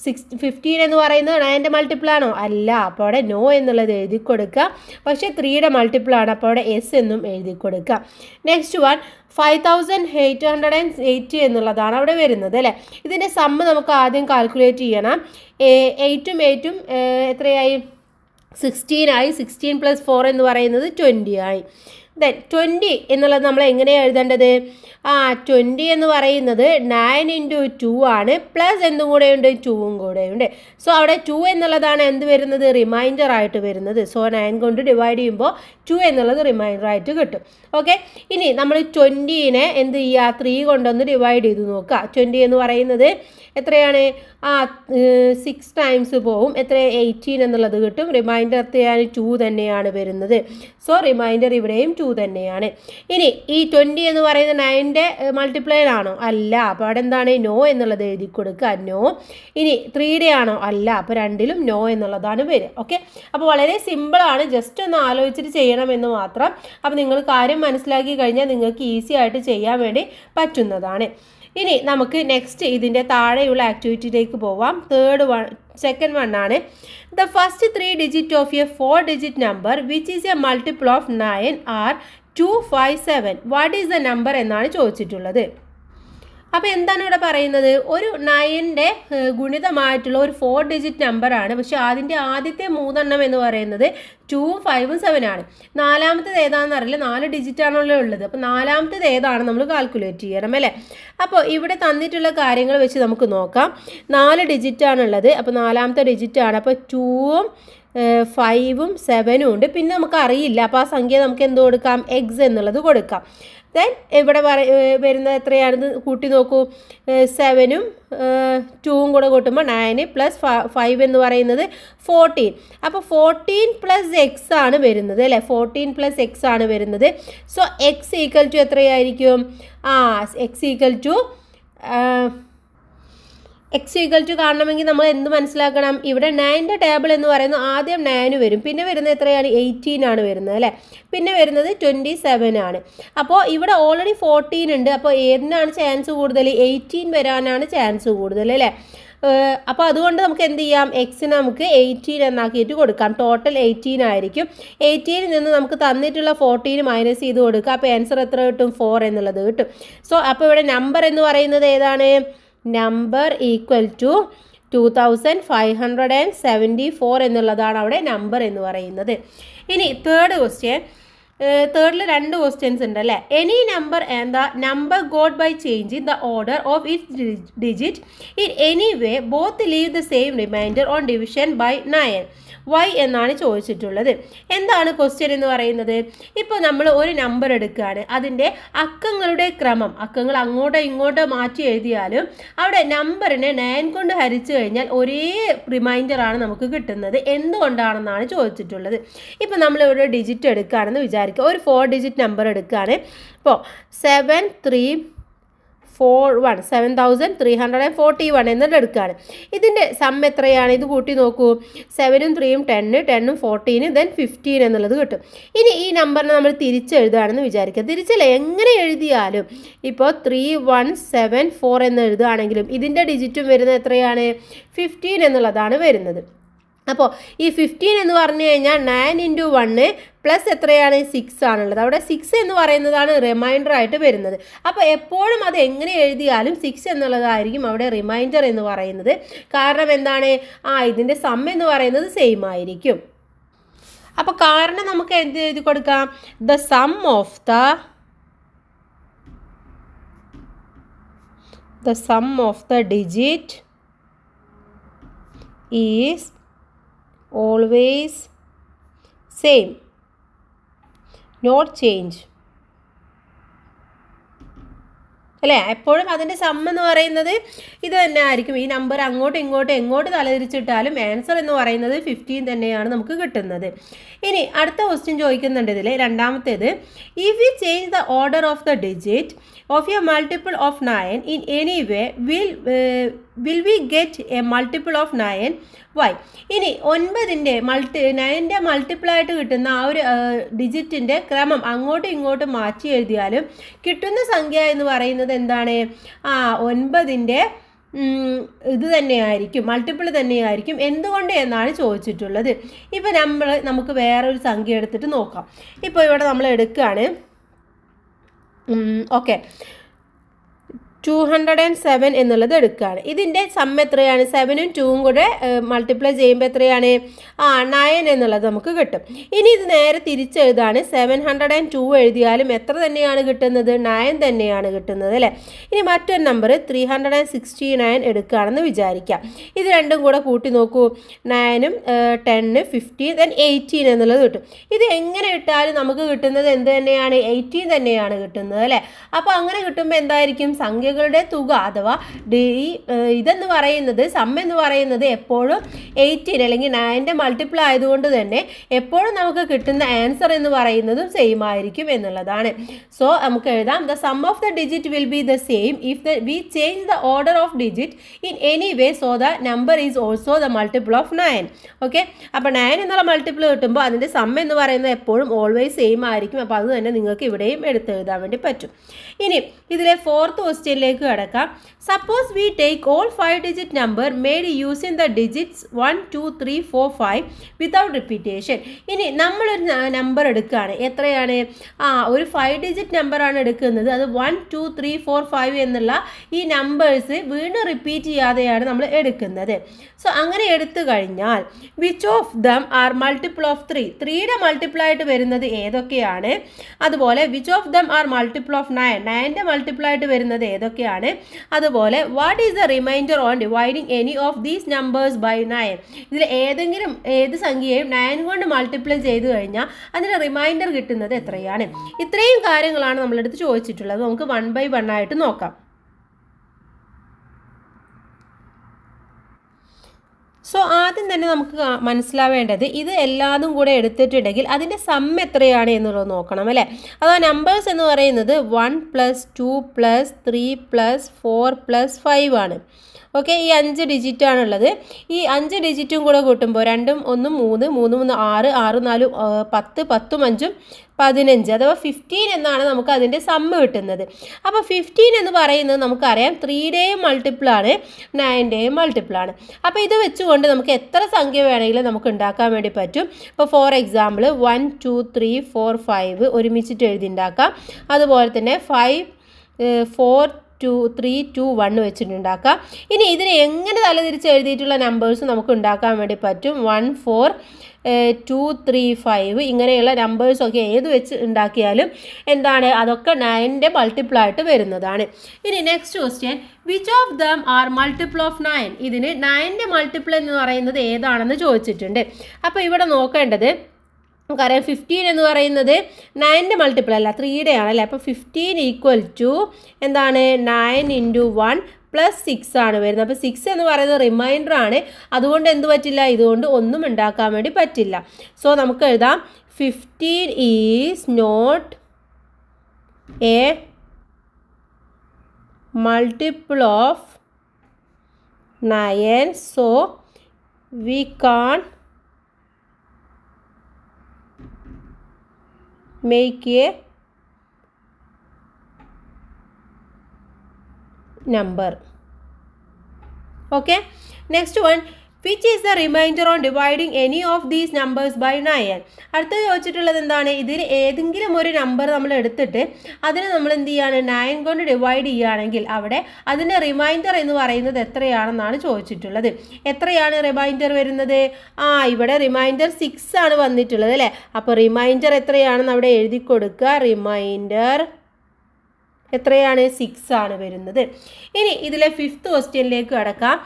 15 എന്ന് പറയുന്നത് 9ൻ്റെ മൾട്ടിപ്പിളാണോ? അല്ല. അപ്പോൾ അവിടെ നോ എന്നുള്ളത് എഴുതി കൊടുക്കുക. പക്ഷേ 3യുടെ മൾട്ടിപ്പിളാണ്. അപ്പോൾ അവിടെ എസ് എന്നും എഴുതി കൊടുക്കുക. നെക്സ്റ്റ് വൺ 5880 എന്നുള്ളതാണ് അവിടെ വരുന്നത് അല്ലേ. ഇതിൻ്റെ സമ്മ് നമുക്ക് ആദ്യം കാൽക്കുലേറ്റ് ചെയ്യണം. 8ഉം 8ഉം എത്രയായി? 16 ആയി. 16 + 4 എന്ന് പറയുന്നത് 20 ആയി. ദെൻ 20 എന്നുള്ളത് നമ്മൾ എങ്ങനെയാണ് എഴുതേണ്ടത്? 20 എന്ന് പറയുന്നത് 9 × 2 ആണ്. പ്ലസ് എന്തും കൂടെയുണ്ട്? 2ഉം കൂടെയുണ്ട്. സോ അവിടെ 2 എന്നുള്ളതാണ് എന്ത് വരുന്നത്? റിമൈൻഡർ ആയിട്ട് വരുന്നത്. സോ 9 കൊണ്ട് ഡിവൈഡ് ചെയ്യുമ്പോൾ 2 എന്നുള്ളത് റിമൈൻഡർ ആയിട്ട് കിട്ടും. ഓക്കെ, ഇനി നമ്മൾ 20നെ എന്ത് ചെയ്യുക? 3 കൊണ്ടൊന്ന് ഡിവൈഡ് ചെയ്ത് നോക്കുക. 20 എന്ന് പറയുന്നത് എത്രയാണ്? 6 ടൈംസ് പോവും. എത്ര? 18 എന്നുള്ളത് കിട്ടും. റിമൈൻഡർ എത്രയാണ്? 2 തന്നെയാണ് വരുന്നത്. സോ റിമൈൻഡർ ഇവിടെയും 2 തന്നെയാണ്. ഇനി ഈ 20 എന്ന് പറയുന്നത് 9ൻ്റെ മൾട്ടിപ്ലൈർ ആണോ? അല്ല. അപ്പോൾ അവിടെ എന്താണ്? നോ എന്നുള്ളത് എഴുതി കൊടുക്കുക. നോ. ഇനി 3യുടെ ആണോ? അല്ല. അപ്പോൾ രണ്ടിലും നോ എന്നുള്ളതാണ് വരിക. ഓക്കെ, അപ്പോൾ വളരെ സിമ്പിളാണ്. ജസ്റ്റ് ഒന്ന് ആലോചിച്ചിട്ട് ചെയ്യണമെന്ന് മാത്രം. അപ്പോൾ നിങ്ങൾ കാര്യം മനസ്സിലാക്കി കഴിഞ്ഞാൽ നിങ്ങൾക്ക് ഈസി ആയിട്ട് ചെയ്യാൻ വേണ്ടി പറ്റുന്നതാണ്. ഇനി നമുക്ക് നെക്സ്റ്റ് ഇതിൻ്റെ താഴെയുള്ള ആക്ടിവിറ്റിയിലേക്ക് പോവാം. സെക്കൻഡ് വൺ ആണ്. The first 3 digit of a 4 digit number which is a multiple of 9 are 257. What is the number എന്നാണ് ചോദിച്ചിട്ടുള്ളത്. അപ്പോൾ എന്താണ് ഇവിടെ പറയുന്നത്? ഒരു 9ൻ്റെ ഗുണിതമായിട്ടുള്ള ഒരു 4 digit നമ്പറാണ്. പക്ഷേ അതിൻ്റെ ആദ്യത്തെ 3 എണ്ണം എന്ന് പറയുന്നത് 2ഉം 5ഉം 7 ആണ്. നാലാമത്തേത് ഏതാണെന്ന് അറിയില്ല. 4 ഡിജിറ്റാണല്ലോ ഉള്ളത്. അപ്പോൾ നാലാമത്തേത് ഏതാണ് നമ്മൾ കാൽക്കുലേറ്റ് ചെയ്യണം അല്ലേ. അപ്പോൾ ഇവിടെ തന്നിട്ടുള്ള കാര്യങ്ങൾ വെച്ച് നമുക്ക് നോക്കാം. 4 ഡിജിറ്റാണുള്ളത്. അപ്പോൾ നാലാമത്തെ ഡിജിറ്റാണ്. അപ്പോൾ 2ഉം 5ഉം 7ഉം ഉണ്ട്. പിന്നെ നമുക്ക് അറിയില്ല. അപ്പോൾ ആ സംഖ്യ നമുക്ക് എന്ത് കൊടുക്കാം? എക്സ് എന്നുള്ളത് കൊടുക്കാം. ദെൻ ഇവിടെ വരുന്നത് എത്രയാണെന്ന് കൂട്ടി നോക്കൂ. 7ഉം 2ഉം കൂടെ കൂട്ടുമ്പോൾ 9 + 5 എന്ന് പറയുന്നത് 14. അപ്പോൾ 14 + x ആണ് വരുന്നത് അല്ലേ. 14 + x ആണ് വരുന്നത്. സോ x = എത്രയായിരിക്കും? x = കാണണമെങ്കിൽ നമ്മൾ എന്ത് മനസ്സിലാക്കണം? ഇവിടെ 9ൻ്റെ ടേബിൾ എന്ന് പറയുന്നത് ആദ്യം 9 വരും. പിന്നെ വരുന്നത് എത്രയാണ്? 18 ആണ് വരുന്നത് അല്ലേ. പിന്നെ വരുന്നത് 27 ആണ്. അപ്പോൾ ഇവിടെ ഓൾറെഡി 14 ഉണ്ട്. അപ്പോൾ ഏതിനാണ് ചാൻസ് കൂടുതൽ? 18 വരാനാണ് ചാൻസ് കൂടുതൽ അല്ലേ. അപ്പോൾ അതുകൊണ്ട് നമുക്ക് എന്ത് ചെയ്യാം? എക്സിന് നമുക്ക് 18 എന്നാക്കിയിട്ട് കൊടുക്കാം. ടോട്ടൽ 18 ആയിരിക്കും. 18ൽ നിന്ന് നമുക്ക് തന്നിട്ടുള്ള 14 മൈനസ് ചെയ്ത് കൊടുക്കുക. അപ്പോൾ ആൻസർ എത്ര കിട്ടും? 4 എന്നുള്ളത് കിട്ടും. സോ അപ്പോൾ ഇവിടെ നമ്പർ എന്ന് പറയുന്നത് ഏതാണ്? നമ്പർ ഈക്വൽ ടു 2574 എന്നുള്ളതാണ് അവിടെ നമ്പർ എന്ന് പറയുന്നത്. ഇനി തേർഡ് ക്വസ്റ്റ്യൻ. തേർഡിൽ 2 ക്വസ്റ്റ്യൻസ് ഉണ്ട് അല്ലേ. Any number and the number got by changing the order of its digit in any way both leave the same remainder on division by 9. Why എന്നാണ് ചോദിച്ചിട്ടുള്ളത്. എന്താണ് ക്വസ്റ്റ്യൻ എന്ന് പറയുന്നത്? ഇപ്പോൾ നമ്മൾ ഒരു നമ്പർ എടുക്കുകയാണ്. അതിൻ്റെ അക്കങ്ങളുടെ ക്രമം, അക്കങ്ങൾ അങ്ങോട്ടോ ഇങ്ങോട്ടോ മാറ്റി എഴുതിയാലും അവിടെ നമ്പറിനെ 9 കൊണ്ട് ഹരിച്ചു കഴിഞ്ഞാൽ ഒരേ റിമൈൻഡറാണ് നമുക്ക് കിട്ടുന്നത്. എന്തുകൊണ്ടാണെന്നാണ് ചോദിച്ചിട്ടുള്ളത്. ഇപ്പോൾ നമ്മൾ ഒരു ഡിജിറ്റ് എടുക്കുകയാണെന്ന് വിചാരിക്കുക. ഒരു 4 digit നമ്പർ എടുക്കുകയാണ്. ഇപ്പോൾ 7 3 7341 എന്നിട്ട് എടുക്കുകയാണ്. ഇതിൻ്റെ സം എത്രയാണ്? ഇത് കൂട്ടി നോക്കൂ. 7ഉം 3ഉം 10, 10ഉം 14, ദെൻ 15 എന്നുള്ളത് കിട്ടും. ഇനി ഈ നമ്പറിനെ നമ്മൾ തിരിച്ചെഴുതുകയാണെന്ന് വിചാരിക്കുക. തിരിച്ചല്ല, എങ്ങനെ എഴുതിയാലും ഇപ്പോൾ 3174 എന്ന് എഴുതുകയാണെങ്കിലും ഇതിൻ്റെ ഡിജിറ്റും വരുന്നത് എത്രയാണ്? 15 എന്നുള്ളതാണ് വരുന്നത്. അപ്പോൾ ഈ 15 എന്ന് പറഞ്ഞു കഴിഞ്ഞാൽ 9 × 1 പ്ലസ് എത്രയാണ്? 6 ആണുള്ളത്. അവിടെ 6 എന്ന് പറയുന്നതാണ് റിമൈൻഡർ ആയിട്ട് വരുന്നത്. അപ്പോൾ എപ്പോഴും അത് എങ്ങനെ എഴുതിയാലും 6 എന്നുള്ളതായിരിക്കും അവിടെ റിമൈൻഡർ എന്ന് പറയുന്നത്. കാരണം എന്താണ്? ഇതിൻ്റെ സം എന്ന് പറയുന്നത് സെയിം ആയിരിക്കും. അപ്പോൾ കാരണം നമുക്ക് എന്ത് എഴുതി കൊടുക്കാം? The sum of the digit is always same, not change. അല്ലേ? എപ്പോഴും അതിൻ്റെ സം എന്ന് പറയുന്നത് ഇത് തന്നെ ആയിരിക്കും. ഈ നമ്പർ അങ്ങോട്ടും ഇങ്ങോട്ടും എങ്ങോട്ട് തലതിരിച്ചിട്ടാലും ആൻസർ എന്ന് പറയുന്നത് 15 തന്നെയാണ് നമുക്ക് കിട്ടുന്നത്. ഇനി അടുത്ത ക്വസ്റ്റ്യൻ ചോദിക്കുന്നുണ്ട് ഇതിൽ രണ്ടാമത്തേത്. If you change the order of the digit of a multiple of 9 in any way will we get a multiple of 9? Why? ഇനി 9ൻ്റെ 9ൻ്റെ മൾട്ടിപ്പിളായിട്ട് കിട്ടുന്ന ആ ഒരു ഡിജിറ്റിൻ്റെ ക്രമം അങ്ങോട്ടും ഇങ്ങോട്ടും മാറ്റി എഴുതിയാലും കിട്ടുന്ന സംഖ്യ എന്ന് പറയുന്നത് എന്താണ്? 9ൻ്റെ ഇത് തന്നെയായിരിക്കും, മൾട്ടിപ്പിൾ തന്നെയായിരിക്കും. എന്തുകൊണ്ട് എന്നാണ് ചോദിച്ചിട്ടുള്ളത്. ഇപ്പോൾ നമുക്ക് വേറൊരു സംഖ്യ എടുത്തിട്ട് നോക്കാം. ഇപ്പോൾ ഇവിടെ നമ്മൾ എടുക്കുകയാണ്. ഓക്കെ, 207 എന്നുള്ളത് എടുക്കുകയാണ്. ഇതിൻ്റെ സം എത്രയാണ്? 7ഉം 2ഉം കൂടെ മൾട്ടിപ്ലൈ ചെയ്യുമ്പോൾ എത്രയാണ്? 9 എന്നുള്ളത് നമുക്ക് കിട്ടും. ഇനി ഇത് നേരെ തിരിച്ചെഴുതാണ്. 702 എഴുതിയാലും എത്ര തന്നെയാണ് കിട്ടുന്നത്? 9 തന്നെയാണ് കിട്ടുന്നത്, അല്ലേ? ഇനി മറ്റൊരു നമ്പർ 369 എടുക്കുകയാണെന്ന് വിചാരിക്കാം. ഇത് രണ്ടും കൂടെ കൂട്ടി നോക്കൂ. 9ഉം 10, 15, ദെൻ 18 എന്നുള്ളത് കിട്ടും. ഇത് എങ്ങനെ ഇട്ടാലും നമുക്ക് കിട്ടുന്നത് എന്ത് തന്നെയാണ്? 18 തന്നെയാണ് കിട്ടുന്നത്, അല്ലേ? അപ്പോൾ അങ്ങനെ കിട്ടുമ്പോൾ എന്തായിരിക്കും? സംഖ്യകളുടെ തുക അഥവാ ഇതെന്ന് പറയുന്നത് സം എന്ന് പറയുന്നത് എപ്പോഴും 18 അല്ലെങ്കിൽ 9ൻ്റെ മൾട്ടിപ്പിൾ ആയതുകൊണ്ട് തന്നെ എപ്പോഴും നമുക്ക് കിട്ടുന്ന ആൻസർ എന്ന് പറയുന്നതും സെയിം ആയിരിക്കും എന്നുള്ളതാണ്. സോ നമുക്ക് എഴുതാം, the sum of the digit will be the same if we change the order of digit in any way so the number is also the multiple of 9. Okay, അപ്പോൾ 9 എന്നുള്ള multiple കിട്ടുമ്പോൾ അതിൻ്റെ some എന്ന് പറയുന്നത് എപ്പോഴും always same ആയിരിക്കും. അപ്പോൾ അത് തന്നെ നിങ്ങൾക്ക് ഇവിടെയും എടുത്തെഴുതാൻ വേണ്ടി പറ്റും. ഇനി ഇതിലെ 4th ക്വസ്റ്റ്യനിലേക്ക് കിടക്കാം. Suppose we take all 5-digit number made using the digits 1, 2, 3, 4, 5 without repetition. ഇനി നമ്മളൊരു നമ്പർ എടുക്കുകയാണ്. എത്രയാണ്? ഒരു 5-digit നമ്പറാണ് എടുക്കുന്നത്. അത് 1, 2, 3, 4, 5 എന്നുള്ള ഈ നമ്പേഴ്സ് വീണ്ടും റിപ്പീറ്റ് ചെയ്യാതെയാണ് നമ്മൾ എടുക്കുന്നത്. സോ അങ്ങനെ എടുത്തു കഴിഞ്ഞാൽ which of them are multiple of 3? 3യുടെ മൾട്ടിപ്പിൾ ആയിട്ട് വരുന്നത് ഏതൊക്കെയാണ്? അതുപോലെ which of them are multiple of 9? 9ൻ്റെ മൾട്ടിപ്പിൾ ആയിട്ട് വരുന്നത് ഏതൊക്കെയാണ്? അതുപോലെ what is the remainder on dividing any of these numbers by 9? ഇതിൽ ഏത് സംഖ്യയും 9 കൊണ്ട് മൾട്ടിപ്ലൈ ചെയ്ത് കഴിഞ്ഞാൽ അതിൻ്റെ റിമൈൻഡർ കിട്ടുന്നത് എത്രയാണ്? ഇത്രയും കാര്യങ്ങളാണ് നമ്മളെടുത്ത് ചോദിച്ചിട്ടുള്ളത്. നമുക്ക് 1 by 1 ആയിട്ട് നോക്കാം. സോ ആദ്യം തന്നെ നമുക്ക് മനസ്സിലാവേണ്ടത് ഇത് എല്ലാതും കൂടെ എടുത്തിട്ടുണ്ടെങ്കിൽ അതിൻ്റെ സം എത്രയാണ് എന്നുള്ളത് നോക്കണം, അല്ലേ? അതാ നമ്പേഴ്സ് എന്ന് പറയുന്നത് 1 + 2 + 3 + 4 + 5 ആണ്. ഓക്കെ, ഈ 5 ഡിജിറ്റാണുള്ളത്. ഈ 5 ഡിജിറ്റും കൂടെ കൂട്ടുമ്പോൾ 2ഉം 1ഉം 3, 3, 3, 6, 6, 4, 10, 10ഉം 5ഉം 15, അഥവാ 15 എന്നാണ് നമുക്ക് അതിൻ്റെ സമ്മ് കിട്ടുന്നത്. അപ്പോൾ 15 എന്ന് പറയുന്നത് നമുക്കറിയാം 3യുടെയും മൾട്ടിപ്പിളാണ്, 9ൻ്റെയും മൾട്ടിപ്പിളാണ്. അപ്പോൾ ഇത് വെച്ചുകൊണ്ട് നമുക്ക് എത്ര സംഖ്യ വേണമെങ്കിലും നമുക്ക് ഉണ്ടാക്കാൻ വേണ്ടി പറ്റും. ഇപ്പോൾ ഫോർ എക്സാമ്പിൾ 1, 2, 3, 4, 5 ഒരുമിച്ചിട്ട് എഴുതി ഉണ്ടാക്കാം. അതുപോലെ തന്നെ 5, 4, 2, 3, 2, 1 വെച്ചിട്ടുണ്ടാക്കാം. ഇനി ഇതിനെ എങ്ങനെ തലതിരിച്ച് എഴുതിയിട്ടുള്ള നമ്പേഴ്സ് നമുക്ക് ഉണ്ടാക്കാൻ വേണ്ടി പറ്റും. 1, 4, 2, 3, 5 ഇങ്ങനെയുള്ള നമ്പേഴ്സൊക്കെ ഏത് വെച്ച് ഉണ്ടാക്കിയാലും എന്താണ് അതൊക്കെ 9ൻ്റെ മൾട്ടിപ്പിളായിട്ട് വരുന്നതാണ്. ഇനി next question, which of them are multiple of 9? ഇതിന് 9ൻ്റെ മൾട്ടിപ്പിൾ എന്ന് പറയുന്നത് ഏതാണെന്ന് ചോദിച്ചിട്ടുണ്ട്. അപ്പോൾ ഇവിടെ നോക്കേണ്ടത് നമുക്കറിയാം 15 എന്ന് പറയുന്നത് 9ൻ്റെ മൾട്ടിപ്പിൾ അല്ല 3യുടെ ആണല്ലേ. അപ്പോൾ 15 = എന്താണ് 9 × 1 + 6 ആണ് വരുന്നത്. അപ്പോൾ 6 എന്ന് പറയുന്നത് റിമൈൻഡർ ആണ്. അതുകൊണ്ട് എന്ത് പറ്റില്ല? ഇതുകൊണ്ട് ഒന്നും ഉണ്ടാക്കാൻ വേണ്ടി പറ്റില്ല. സോ നമുക്ക് എഴുതാം 15 is not a multiple of 9, so we can't make a number. Okay, next one, which is the remainder on dividing any of these numbers by 9? അടുത്ത ചോദിച്ചിട്ടുള്ളത് എന്താണ്? ഇതിൽ ഏതെങ്കിലും ഒരു നമ്പർ നമ്മൾ എടുത്തിട്ട് അതിനെ നമ്മൾ എന്ത് ചെയ്യാണ്? 9 കൊണ്ട് ഡിവൈഡ് ചെയ്യുകയാണെങ്കിൽ അവിടെ അതിൻ്റെ റിമൈൻഡർ എന്ന് പറയുന്നത് എത്രയാണെന്നാണ് ചോദിച്ചിട്ടുള്ളത്. എത്രയാണ് റിമൈൻഡർ വരുന്നത്? ഇവിടെ റിമൈൻഡർ 6 ആണ് വന്നിട്ടുള്ളത് അല്ലേ? അപ്പോൾ റിമൈൻഡർ എത്രയാണെന്ന് അവിടെ എഴുതി കൊടുക്കുക. റിമൈൻഡർ എത്രയാണ്? 6 ആണ് വരുന്നത്. ഇനി ഇതിലെ 5th ക്വസ്റ്റ്യനിലേക്ക് കടക്കാം.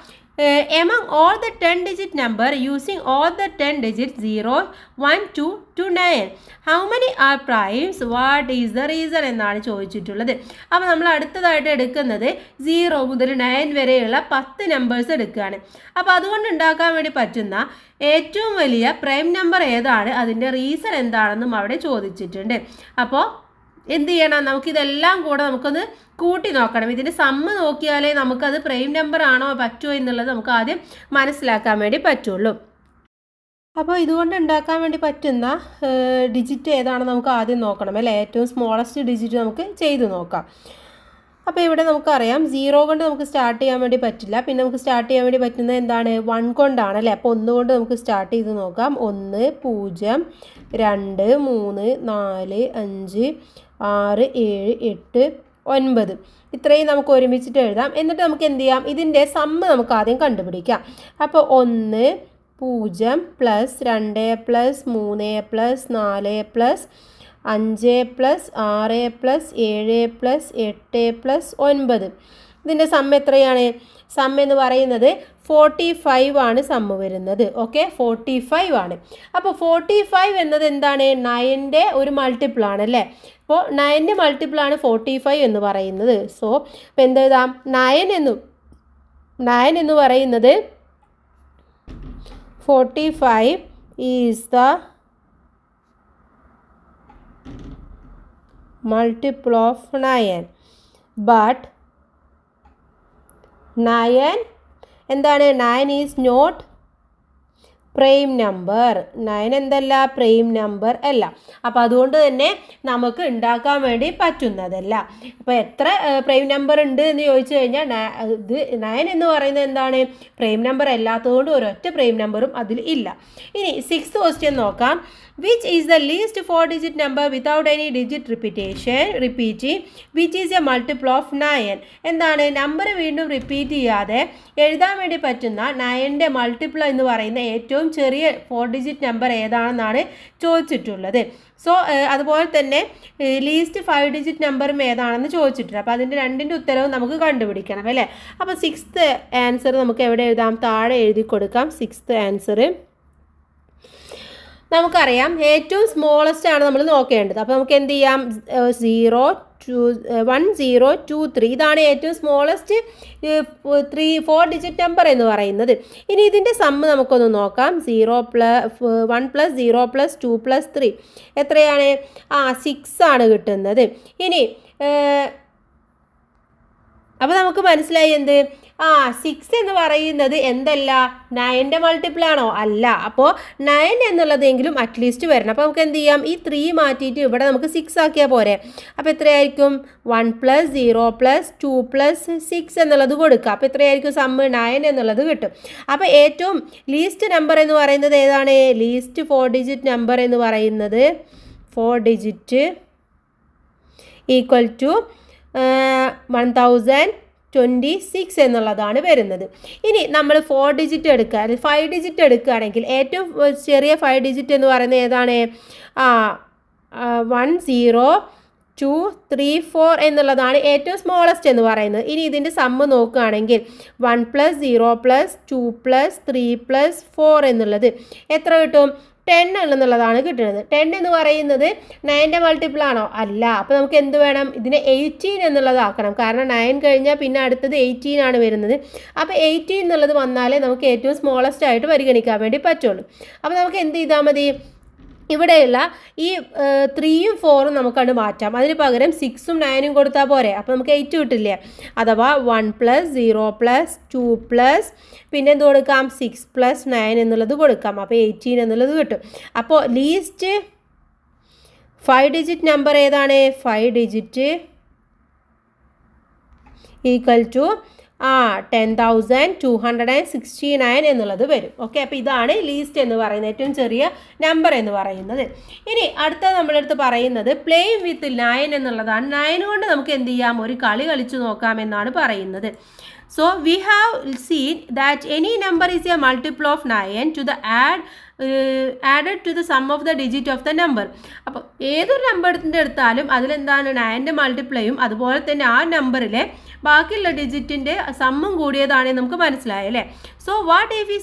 Among all the 10-digit number using all the 10 digits 0, 1, 2 to 9, how many are primes? What is the reason എന്നാണ് ചോദിച്ചിട്ടുള്ളത്. അപ്പോൾ നമ്മൾ അടുത്തതായിട്ട് എടുക്കുന്നത് 0 മുതൽ 9 വരെയുള്ള 10 നമ്പേഴ്സ് എടുക്കുകയാണ്. അപ്പോൾ അതുകൊണ്ട് ഉണ്ടാക്കാൻ വേണ്ടി പറ്റുന്ന ഏറ്റവും വലിയ പ്രൈം നമ്പർ ഏതാണ്, അതിൻ്റെ റീസൺ എന്താണെന്നും അവിടെ ചോദിച്ചിട്ടുണ്ട്. അപ്പോൾ എന്ത് ചെയ്യണം? നമുക്കിതെല്ലാം കൂടെ നമുക്കൊന്ന് കൂട്ടി നോക്കണം. ഇതിൻ്റെ സമ്മ് നോക്കിയാലേ നമുക്കത് പ്രൈം നമ്പർ ആണോ പറ്റുമോ എന്നുള്ളത് നമുക്ക് ആദ്യം മനസ്സിലാക്കാൻ വേണ്ടി പറ്റുള്ളൂ. അപ്പോൾ ഇതുകൊണ്ട് ഉണ്ടാക്കാൻ വേണ്ടി പറ്റുന്ന ഡിജിറ്റ് ഏതാണെന്ന് നമുക്ക് ആദ്യം നോക്കണം അല്ലേ? ഏറ്റവും സ്മോളസ്റ്റ് ഡിജിറ്റ് നമുക്ക് ചെയ്ത് നോക്കാം. അപ്പോൾ ഇവിടെ നമുക്കറിയാം 0 കൊണ്ട് നമുക്ക് സ്റ്റാർട്ട് ചെയ്യാൻ വേണ്ടി പറ്റില്ല. പിന്നെ നമുക്ക് സ്റ്റാർട്ട് ചെയ്യാൻ വേണ്ടി പറ്റുന്നത് എന്താണ്? 1 കൊണ്ടാണ് അല്ലേ? അപ്പോൾ 1 കൊണ്ട് നമുക്ക് സ്റ്റാർട്ട് ചെയ്ത് നോക്കാം. 1, 0, 2, 3, 4, 5, 6, 7, 8, 9 ഇത്രയും നമുക്ക് ഒരുമിച്ചിട്ട് എഴുതാം. എന്നിട്ട് നമുക്ക് എന്ത് ചെയ്യാം? ഇതിൻ്റെ സമ്മ് നമുക്ക് ആദ്യം കണ്ടുപിടിക്കാം. അപ്പോൾ 1, 0 plus 2 plus 3 plus 4 plus 5 plus 6 plus 7 plus 8 plus 9 ഇതിൻ്റെ സമ്മ് എത്രയാണ്? സമ്മ് എന്ന് പറയുന്നത് 45 ആണ് സമ്മ് വരുന്നത്. ഓക്കെ, 45 ആണ്. അപ്പോൾ 45 എന്നത് എന്താണ്? 9ൻ്റെ ഒരു മൾട്ടിപ്പിൾ ആണ് അല്ലേ? അപ്പോൾ 9ൻ്റെ മൾട്ടിപ്പിൾ ആണ് 45 എന്ന് പറയുന്നത്. സോ അപ്പോൾ എന്ത് എഴുതാം? 9 എന്ന് പറയുന്നത് 45 is the multiple of 9. But 9 എന്താണ്? 9 ഈസ് നോട്ട് പ്രൈം നമ്പർ. 9 എന്തല്ല? പ്രൈം നമ്പർ അല്ല. അപ്പോൾ അതുകൊണ്ട് തന്നെ നമുക്ക് ഉണ്ടാക്കാൻ വേണ്ടി പറ്റുന്നതല്ല. അപ്പോൾ എത്ര പ്രൈം നമ്പർ ഉണ്ട് എന്ന് ചോദിച്ചു കഴിഞ്ഞാൽ 9 എന്ന് പറയുന്നത് എന്താണ്? പ്രൈം നമ്പർ അല്ലാത്തതുകൊണ്ട് ഒരൊറ്റ പ്രൈം നമ്പറും അതിൽ ഇല്ല. ഇനി 6th ക്വസ്റ്റ്യൻ നോക്കാം. Which is the least 4-digit number without any digit repeating, which is a multiple of 9? എന്താണ്? നമ്പർ വീണ്ടും റിപ്പീറ്റ് ചെയ്യാതെ എഴുതാൻ വേണ്ടി പറ്റുന്ന 9ൻ്റെ മൾട്ടിപ്പിൾ എന്ന് പറയുന്ന ഏറ്റവും ചെറിയ 4-digit നമ്പർ ഏതാണെന്നാണ് ചോദിച്ചിട്ടുള്ളത്. സോ അതുപോലെ തന്നെ ലീസ്റ്റ് 5-digit നമ്പറും ഏതാണെന്ന് ചോദിച്ചിട്ടുണ്ട്. അപ്പോൾ അതിൻ്റെ രണ്ടിൻ്റെ ഉത്തരവും നമുക്ക് കണ്ടുപിടിക്കണം അല്ലേ? അപ്പോൾ 6th ആൻസർ നമുക്ക് എവിടെ എഴുതാം? താഴെ എഴുതി കൊടുക്കാം. 6th ആൻസർ നമുക്കറിയാം ഏറ്റവും സ്മോളസ്റ്റ് ആണ് നമ്മൾ നോക്കേണ്ടത്. അപ്പോൾ നമുക്ക് എന്ത് ചെയ്യാം? 0, 2, 1, 0, 2, 3 ഇതാണ് ഏറ്റവും സ്മോളസ്റ്റ് 4-digit നമ്പർ എന്ന് പറയുന്നത്. ഇനി ഇതിൻ്റെ സമ്മ് നമുക്കൊന്ന് നോക്കാം. 1 + 0 + 2 + 3 എത്രയാണ്? 6 ആണ് കിട്ടുന്നത്. ഇനി അപ്പോൾ നമുക്ക് മനസ്സിലായി എന്ത്? 6 എന്ന് പറയുന്നത് എന്തല്ല? 9ൻ്റെ മൾട്ടിപ്പിൾ ആണോ? അല്ല. അപ്പോൾ 9 എന്നുള്ളതെങ്കിലും അറ്റ്ലീസ്റ്റ് വരണം. അപ്പോൾ നമുക്ക് എന്ത് ചെയ്യാം? ഈ 3 മാറ്റിയിട്ട് ഇവിടെ നമുക്ക് 6 ആക്കിയാൽ പോരെ. അപ്പോൾ എത്രയായിരിക്കും? 1 + 0 + 2 + 6 എന്നുള്ളത് കൊടുക്കുക. അപ്പോൾ എത്രയായിരിക്കും സമ്മ്? 9 എന്നുള്ളത് കിട്ടും. അപ്പോൾ ഏറ്റവും ലീസ്റ്റ് നമ്പർ എന്ന് പറയുന്നത് ഏതാണ്? ലീസ്റ്റ് 4-digit നമ്പർ എന്ന് പറയുന്നത് 4-digit ഈക്വൽ ടു 1026 എന്നുള്ളതാണ് വരുന്നത്. ഇനി നമ്മൾ 4-digit എടുക്കുക, 5-digit എടുക്കുകയാണെങ്കിൽ ഏറ്റവും ചെറിയ 5-digit എന്ന് പറയുന്നത് ഏതാണ്? 1 0 2 3 4 എന്നുള്ളതാണ് ഏറ്റവും സ്മോളസ്റ്റ് എന്ന് പറയുന്നത്. ഇനി ഇതിൻ്റെ സമ്മ് നോക്കുകയാണെങ്കിൽ 1 + 0 + 2 + 3 + 4 എന്നുള്ളത് എത്ര കിട്ടും? 10 എന്നുള്ളതാണ് കിട്ടുന്നത്. 10 എന്ന് പറയുന്നത് 9ൻ്റെ മൾട്ടിപ്പിൾ ആണോ? അല്ല. അപ്പോൾ നമുക്ക് എന്ത് വേണം? ഇതിനെ 18 എന്നുള്ളതാക്കണം. കാരണം 9 കഴിഞ്ഞാൽ പിന്നെ അടുത്തത് 18 ആണ് വരുന്നത്. അപ്പോൾ 18 എന്നുള്ളത് വന്നാലേ നമുക്ക് ഏറ്റവും സ്മോളസ്റ്റ് ആയിട്ട് പരിഗണിക്കാൻ വേണ്ടി പറ്റുള്ളൂ. അപ്പോൾ നമുക്ക് എന്ത് ചെയ്താൽ മതി? ഇവിടെയുള്ള ഈ 3ഉം 4ഉം നമുക്കത് മാറ്റാം. അതിന് പകരം 6ഉം 9ഉം കൊടുത്താൽ പോരെ. അപ്പോൾ നമുക്ക് 8 കിട്ടില്ലേ. അഥവാ 1 + 0 + 2 + പിന്നെ എന്ത് കൊടുക്കാം 6 + 9 എന്നുള്ളത് കൊടുക്കാം. അപ്പോൾ 18 എന്നുള്ളത് കിട്ടും. അപ്പോൾ ലീസ്റ്റ് 5 ഡിജിറ്റ് നമ്പർ ഏതാണ്? 5 ഡിജിറ്റ് ഈക്വൽ ടു 10,269 എന്നുള്ളത് വരും. ഓക്കെ, അപ്പോൾ ഇതാണ് ലീസ്റ്റ് എന്ന് പറയുന്നത്, ഏറ്റവും ചെറിയ നമ്പർ എന്ന് പറയുന്നത്. ഇനി അടുത്ത നമ്മളടുത്ത് പറയുന്നത് പ്ലേയിങ് വിത്ത് 9 എന്നുള്ളതാണ്. 9 കൊണ്ട് നമുക്ക് എന്ത് ചെയ്യാം, ഒരു കളി കളിച്ചു നോക്കാം എന്നാണ് പറയുന്നത്. So we have seen that any number is a multiple of 9 to the added to the sum of the digit of the number. അപ്പോൾ ഏതൊരു നമ്പറിൻ്റെ എടുത്താലും അതിലെന്താണ് 9ൻ്റെ മൾട്ടിപ്ലൈയും അതുപോലെ തന്നെ ആ നമ്പറിലെ ബാക്കിയുള്ള ഡിജിറ്റിൻ്റെ സമ്മും കൂടിയതാണെന്ന് നമുക്ക് മനസ്സിലായി അല്ലേ. So what if we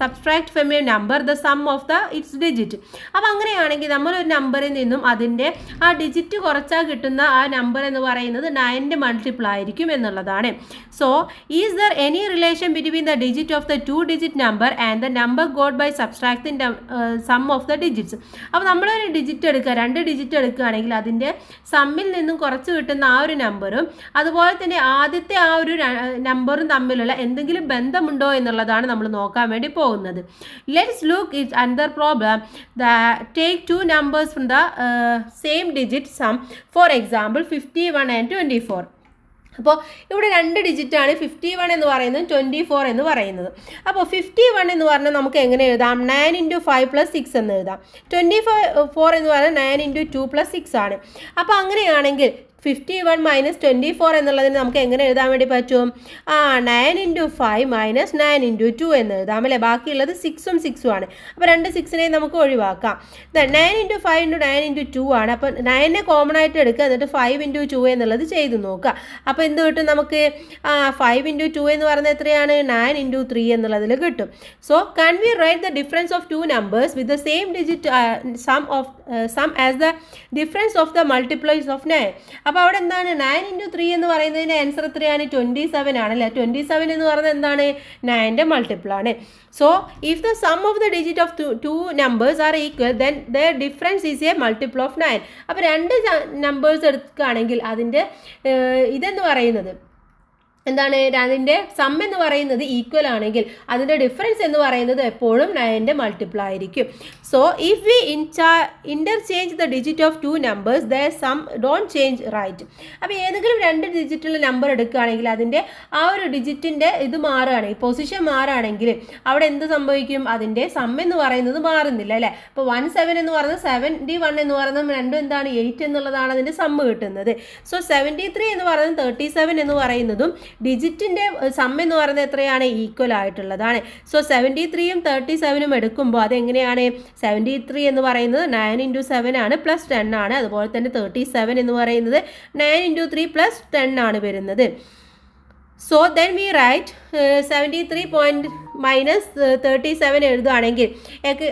subtract from A number the sum of the it's digit. അപ്പോൾ അങ്ങനെയാണെങ്കിൽ നമ്മളൊരു നമ്പറിൽ നിന്നും അതിൻ്റെ ആ ഡിജിറ്റ് കുറച്ചാൽ കിട്ടുന്ന ആ നമ്പർ എന്ന് പറയുന്നത് 9ൻ്റെ മൾട്ടിപ്പിൾ ആയിരിക്കും എന്നുള്ളതാണ്. So is there any relation between the digit of the 2 digit number and the number got by subtracting sum of the digits. അപ്പോൾ നമ്മളൊരു ഡിജിറ്റ് എടുക്കുക, 2 ഡിജിറ്റ് എടുക്കുകയാണെങ്കിൽ അതിൻ്റെ സമ്മിൽ നിന്നും കുറച്ച് കിട്ടുന്ന ആ ഒരു നമ്പറും അതുപോലെ തന്നെ ആദ്യത്തെ ആ ഒരു നമ്പറും തമ്മിലുള്ള എന്തെങ്കിലും ബന്ധമുണ്ടോ എന്നുള്ളതാണ് നമ്മൾ നോക്കാൻ വേണ്ടി പോകുന്നത്. Let's look it another problem. Take 2 numbers from the same digit sum. For example 51 and 24. അപ്പോൾ ഇവിടെ 2 ഡിജിറ്റാണ് 51 എന്ന് പറയുന്നത് 24 എന്ന് പറയുന്നത്. അപ്പോൾ 51 എന്ന് പറഞ്ഞാൽ നമുക്ക് എങ്ങനെ എഴുതാം, 9 × 5 + 6 എന്ന് എഴുതാം. 24 എന്ന് പറഞ്ഞാൽ 9 × 2 + 6 ആണ്. അപ്പോൾ അങ്ങനെയാണെങ്കിൽ 51 - 24 എന്നുള്ളതിന് നമുക്ക് എങ്ങനെ എഴുതാൻ വേണ്ടി പറ്റും, 9 × 5 - 9 × 2 എന്ന് എഴുതാം അല്ലേ. ബാക്കിയുള്ളത് 6ഉം 6ഉം ആണ്. അപ്പോൾ 2 6നെയും നമുക്ക് ഒഴിവാക്കാം. 9 × 5 × 9 × 2 ആണ്. അപ്പോൾ 9നെ കോമൺ ആയിട്ട് എടുക്കുക, എന്നിട്ട് 5 × 2 എന്നുള്ളത് ചെയ്ത് നോക്കുക. അപ്പോൾ എന്ത് കിട്ടും നമുക്ക്, 5 × 2 എന്ന് പറയുന്നത് എത്രയാണ്, 9 × 3 എന്നുള്ളതിൽ കിട്ടും. So can we write the difference of two numbers with the same digit sum as the difference of the multiplies of 9. അപ്പോൾ അവിടെ എന്താണ് 9 × 3 എന്ന് പറയുന്നതിൻ്റെ ആൻസർ എത്രയാണ്, 27 ആണല്ലേ. 27 എന്ന് പറയുന്നത് എന്താണ്, 9ൻ്റെ മൾട്ടിപ്പിൾ ആണ്. So if the sum of the digit of two numbers are equal then their difference is a multiple of 9. അപ്പോൾ 2 നമ്പേഴ്സ് എടുക്കുകയാണെങ്കിൽ അതിൻ്റെ ഇതെന്ന് പറയുന്നത് എന്താണ്, അതിൻ്റെ സം എന്ന് പറയുന്നത് ഈക്വൽ ആണെങ്കിൽ അതിൻ്റെ ഡിഫറൻസ് എന്ന് പറയുന്നത് എപ്പോഴും 9ൻ്റെ മൾട്ടിപ്പിൾ ആയിരിക്കും. So if we interchange the digit of 2 numbers their sum don't change, right. അപ്പോൾ ഏതെങ്കിലും 2 ഡിജിറ്റുള്ള നമ്പർ എടുക്കുകയാണെങ്കിൽ അതിൻ്റെ ആ ഒരു ഡിജിറ്റിൻ്റെ ഇത് മാറുകയാണെങ്കിൽ, പൊസിഷൻ മാറുകയാണെങ്കിൽ അവിടെ എന്ത് സംഭവിക്കും, അതിൻ്റെ സം എന്ന് പറയുന്നത് മാറുന്നില്ല അല്ലേ. അപ്പോൾ 17 എന്ന് പറയുന്നത് 71 എന്ന് പറയുന്നത് രണ്ടും എന്താണ് 8 എന്നുള്ളതാണ് അതിൻ്റെ സമ്മ് കിട്ടുന്നത്. സോ 73 എന്ന് പറയുന്നത് 37 എന്ന് പറയുന്നതും ഡിജിറ്റിൻ്റെ സം എന്ന് പറയുന്നത് എത്രയാണ്, ഈക്വൽ ആയിട്ടുള്ളതാണ്. സോ 73ഉം 37ഉം എടുക്കുമ്പോൾ അതെങ്ങനെയാണ്, 73 എന്ന് പറയുന്നത് 9 × 7 ആണ് +10 ആണ്. അതുപോലെ തന്നെ 37 എന്ന് പറയുന്നത് 9 × 3 +10 ആണ് വരുന്നത്. സോ ദെൻ വി റൈറ്റ് 73 - 37 എഴുതുകയാണെങ്കിൽ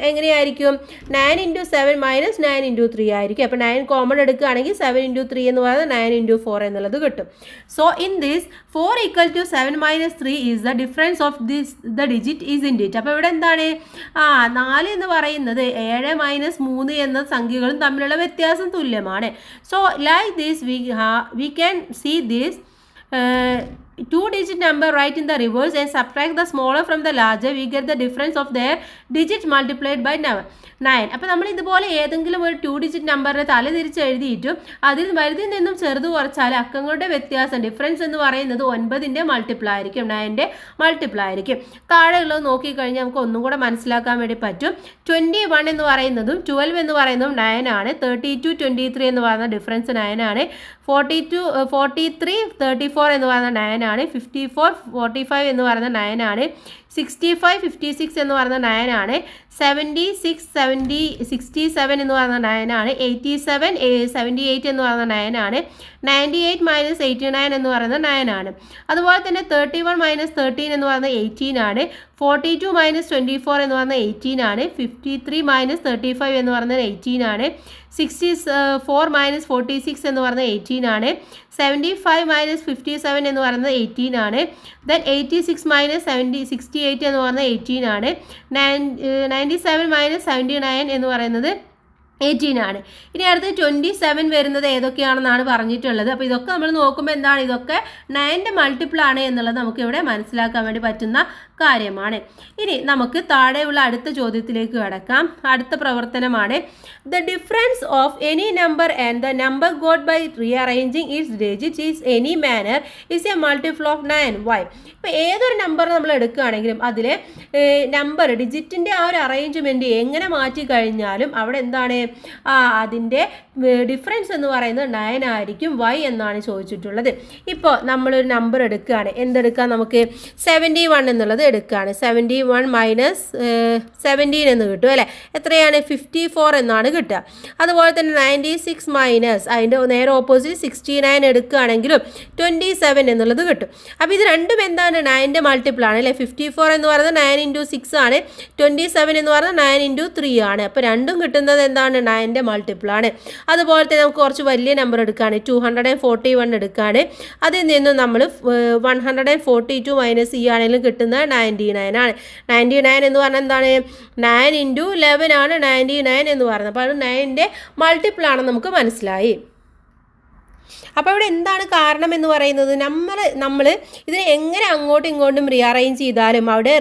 എങ്ങനെയായിരിക്കും, 9 × 7 - 9 × 3 ആയിരിക്കും. അപ്പോൾ 9 കോമൺ എടുക്കുകയാണെങ്കിൽ 7 × 3 എന്ന് പറയുന്നത് 9 × 4 എന്നുള്ളത് കിട്ടും. So in this 4 = 7 - 3 is the difference of the digit is in ഡിറ്റ്. അപ്പോൾ ഇവിടെ എന്താണ്, 4 എന്ന് പറയുന്നത് 7 - 3 എന്ന സംഖ്യകളും തമ്മിലുള്ള വ്യത്യാസം തുല്യമാണ്. So like this we can see this 2-digit number right in the reverse and subtract the smaller from the larger, we get the difference of their digit multiplied by 9. അപ്പോൾ നമ്മൾ ഇതുപോലെ ഏതെങ്കിലും ഒരു 2-digit നമ്പറിനെ തല തിരിച്ച് എഴുതിയിട്ടും അതിൽ വലുതിൽ നിന്നും ചെറുത് കുറച്ചാൽ അക്കങ്ങളുടെ വ്യത്യാസം ഡിഫറൻസ് എന്ന് പറയുന്നത് 9ൻ്റെ മൾട്ടിപ്പിൾ ആയിരിക്കും, 9ൻ്റെ മൾട്ടിപ്പിൾ ആയിരിക്കും. താഴെയുള്ളത് നോക്കിക്കഴിഞ്ഞാൽ നമുക്ക് ഒന്നും കൂടെ മനസ്സിലാക്കാൻ വേണ്ടി പറ്റും. 21 എന്ന് പറയുന്നതും 12 എന്ന് പറയുന്നതും 9 ആണ്. 32 23 എന്ന് പറയുന്ന ഡിഫറൻസ് 9 ആണ്. 43 34 എന്ന് പറയുന്ന 9 ആണ്. 54 45 എന്ന് പറയുന്ന 9 ആണ്. 65 56 എന്ന് പറയുന്ന 9 ആണ്. 76 67 എന്ന് പറയുന്ന 9 ആണ്. 87 78 എന്ന് പറയുന്ന 9 ആണ്. 98 - 89 എന്ന് പറയുന്ന 9 ആണ്. അതുപോലെ തന്നെ 31 - 13 എന്ന് പറയുന്നത് 18 ആണ്. 42 - 24 എന്ന് പറയുന്നത് 18 ആണ്. 53 - 35 എന്ന് പറയുന്നത് 18 ആണ്. 64 - 46 എന്ന് പറയുന്നത് 18 ആണ്. 75 - 57 എന്ന് പറയുന്നത് 18 ആണ്. ദെൻ 86 - 68 എന്ന് പറയുന്നത് 18 ആണ്. 97 - 79 എന്ന് പറയുന്നത് 18 ആണ്. ഇനി അടുത്ത് 27 വരുന്നത് ഏതൊക്കെയാണെന്നാണ് പറഞ്ഞിട്ടുള്ളത്. അപ്പോൾ ഇതൊക്കെ നമ്മൾ നോക്കുമ്പോൾ എന്താണ്, ഇതൊക്കെ 9ൻ്റെ മൾട്ടിപ്പിൾ ആണ് എന്നുള്ളത് നമുക്ക് ഇവിടെ മനസ്സിലാക്കാൻ വേണ്ടി പറ്റുന്ന കാര്യമാണ്. ഇനി നമുക്ക് താഴെയുള്ള അടുത്ത ചോദ്യത്തിലേക്ക് കടക്കാം. അടുത്ത പ്രവർത്തനമാണ് the difference of any number and the number got by rearranging its digits is any manner is a multiple of 9. Why? ഇപ്പോൾ ഏതൊരു നമ്പർ നമ്മൾ എടുക്കുകയാണെങ്കിലും അതിൽ നമ്പർ ഡിജിറ്റിൻ്റെ ആ ഒരു അറേഞ്ച്മെൻറ്റ് എങ്ങനെ മാറ്റി കഴിഞ്ഞാലും അവിടെ എന്താണ്, അതിൻ്റെ ഡിഫറൻസ് എന്ന് പറയുന്നത് 9 ആയിരിക്കും. വൈ എന്നാണ് ചോദിച്ചിട്ടുള്ളത്. ഇപ്പോൾ നമ്മളൊരു നമ്പർ എടുക്കുകയാണ്, എന്തെടുക്കാം, നമുക്ക് 71 എന്നുള്ളത് എടുക്കുകയാണ്. 71 മൈനസ് 17 എന്ന് കിട്ടും അല്ലേ? എത്രയാണ്? 54 എന്നാണ് കിട്ടുക. അതുപോലെ തന്നെ 96 മൈനസ് അതിൻ്റെ നേരെ ഓപ്പോസിറ്റ് 69 എടുക്കുകയാണെങ്കിലും 27 എന്നുള്ളത് കിട്ടും. അപ്പോൾ ഇത് രണ്ടും എന്താണ്, 9ൻ്റെ മൾട്ടിപ്പിൾ ആണ് അല്ലേ? 54 എന്ന് പറയുന്നത് 9 × 6 ആണ്, 27 എന്ന് പറയുന്നത് 9 × 3 ആണ്. അപ്പോൾ രണ്ടും കിട്ടുന്നത് എന്താണ്, 9ൻ്റെ മൾട്ടിപ്പിൾ ആണ്. അതുപോലെ തന്നെ നമുക്ക് കുറച്ച് വലിയ നമ്പർ എടുക്കുകയാണ്, 241 എടുക്കുകയാണ്. അതിൽ നിന്നും നമ്മൾ 142 മൈനസ് ചെയ്യുകയാണെങ്കിലും കിട്ടുന്നത് 99 ആണ്. 99 എന്ന് പറഞ്ഞാൽ എന്താണ്, 9 × 11 ആണ് 99 എന്ന് പറയുന്നത്. അപ്പോൾ അത് 9ൻ്റെ മൾട്ടിപ്പിൾ ആണെന്ന് നമുക്ക് മനസ്സിലായി. അപ്പോൾ ഇവിടെ എന്താണ് കാരണം എന്ന് പറയുന്നത്, നമ്മൾ ഇതിനെ എങ്ങനെ അങ്ങോട്ടും ഇങ്ങോട്ടും റീഅറേഞ്ച് ചെയ്താലും അവിടെ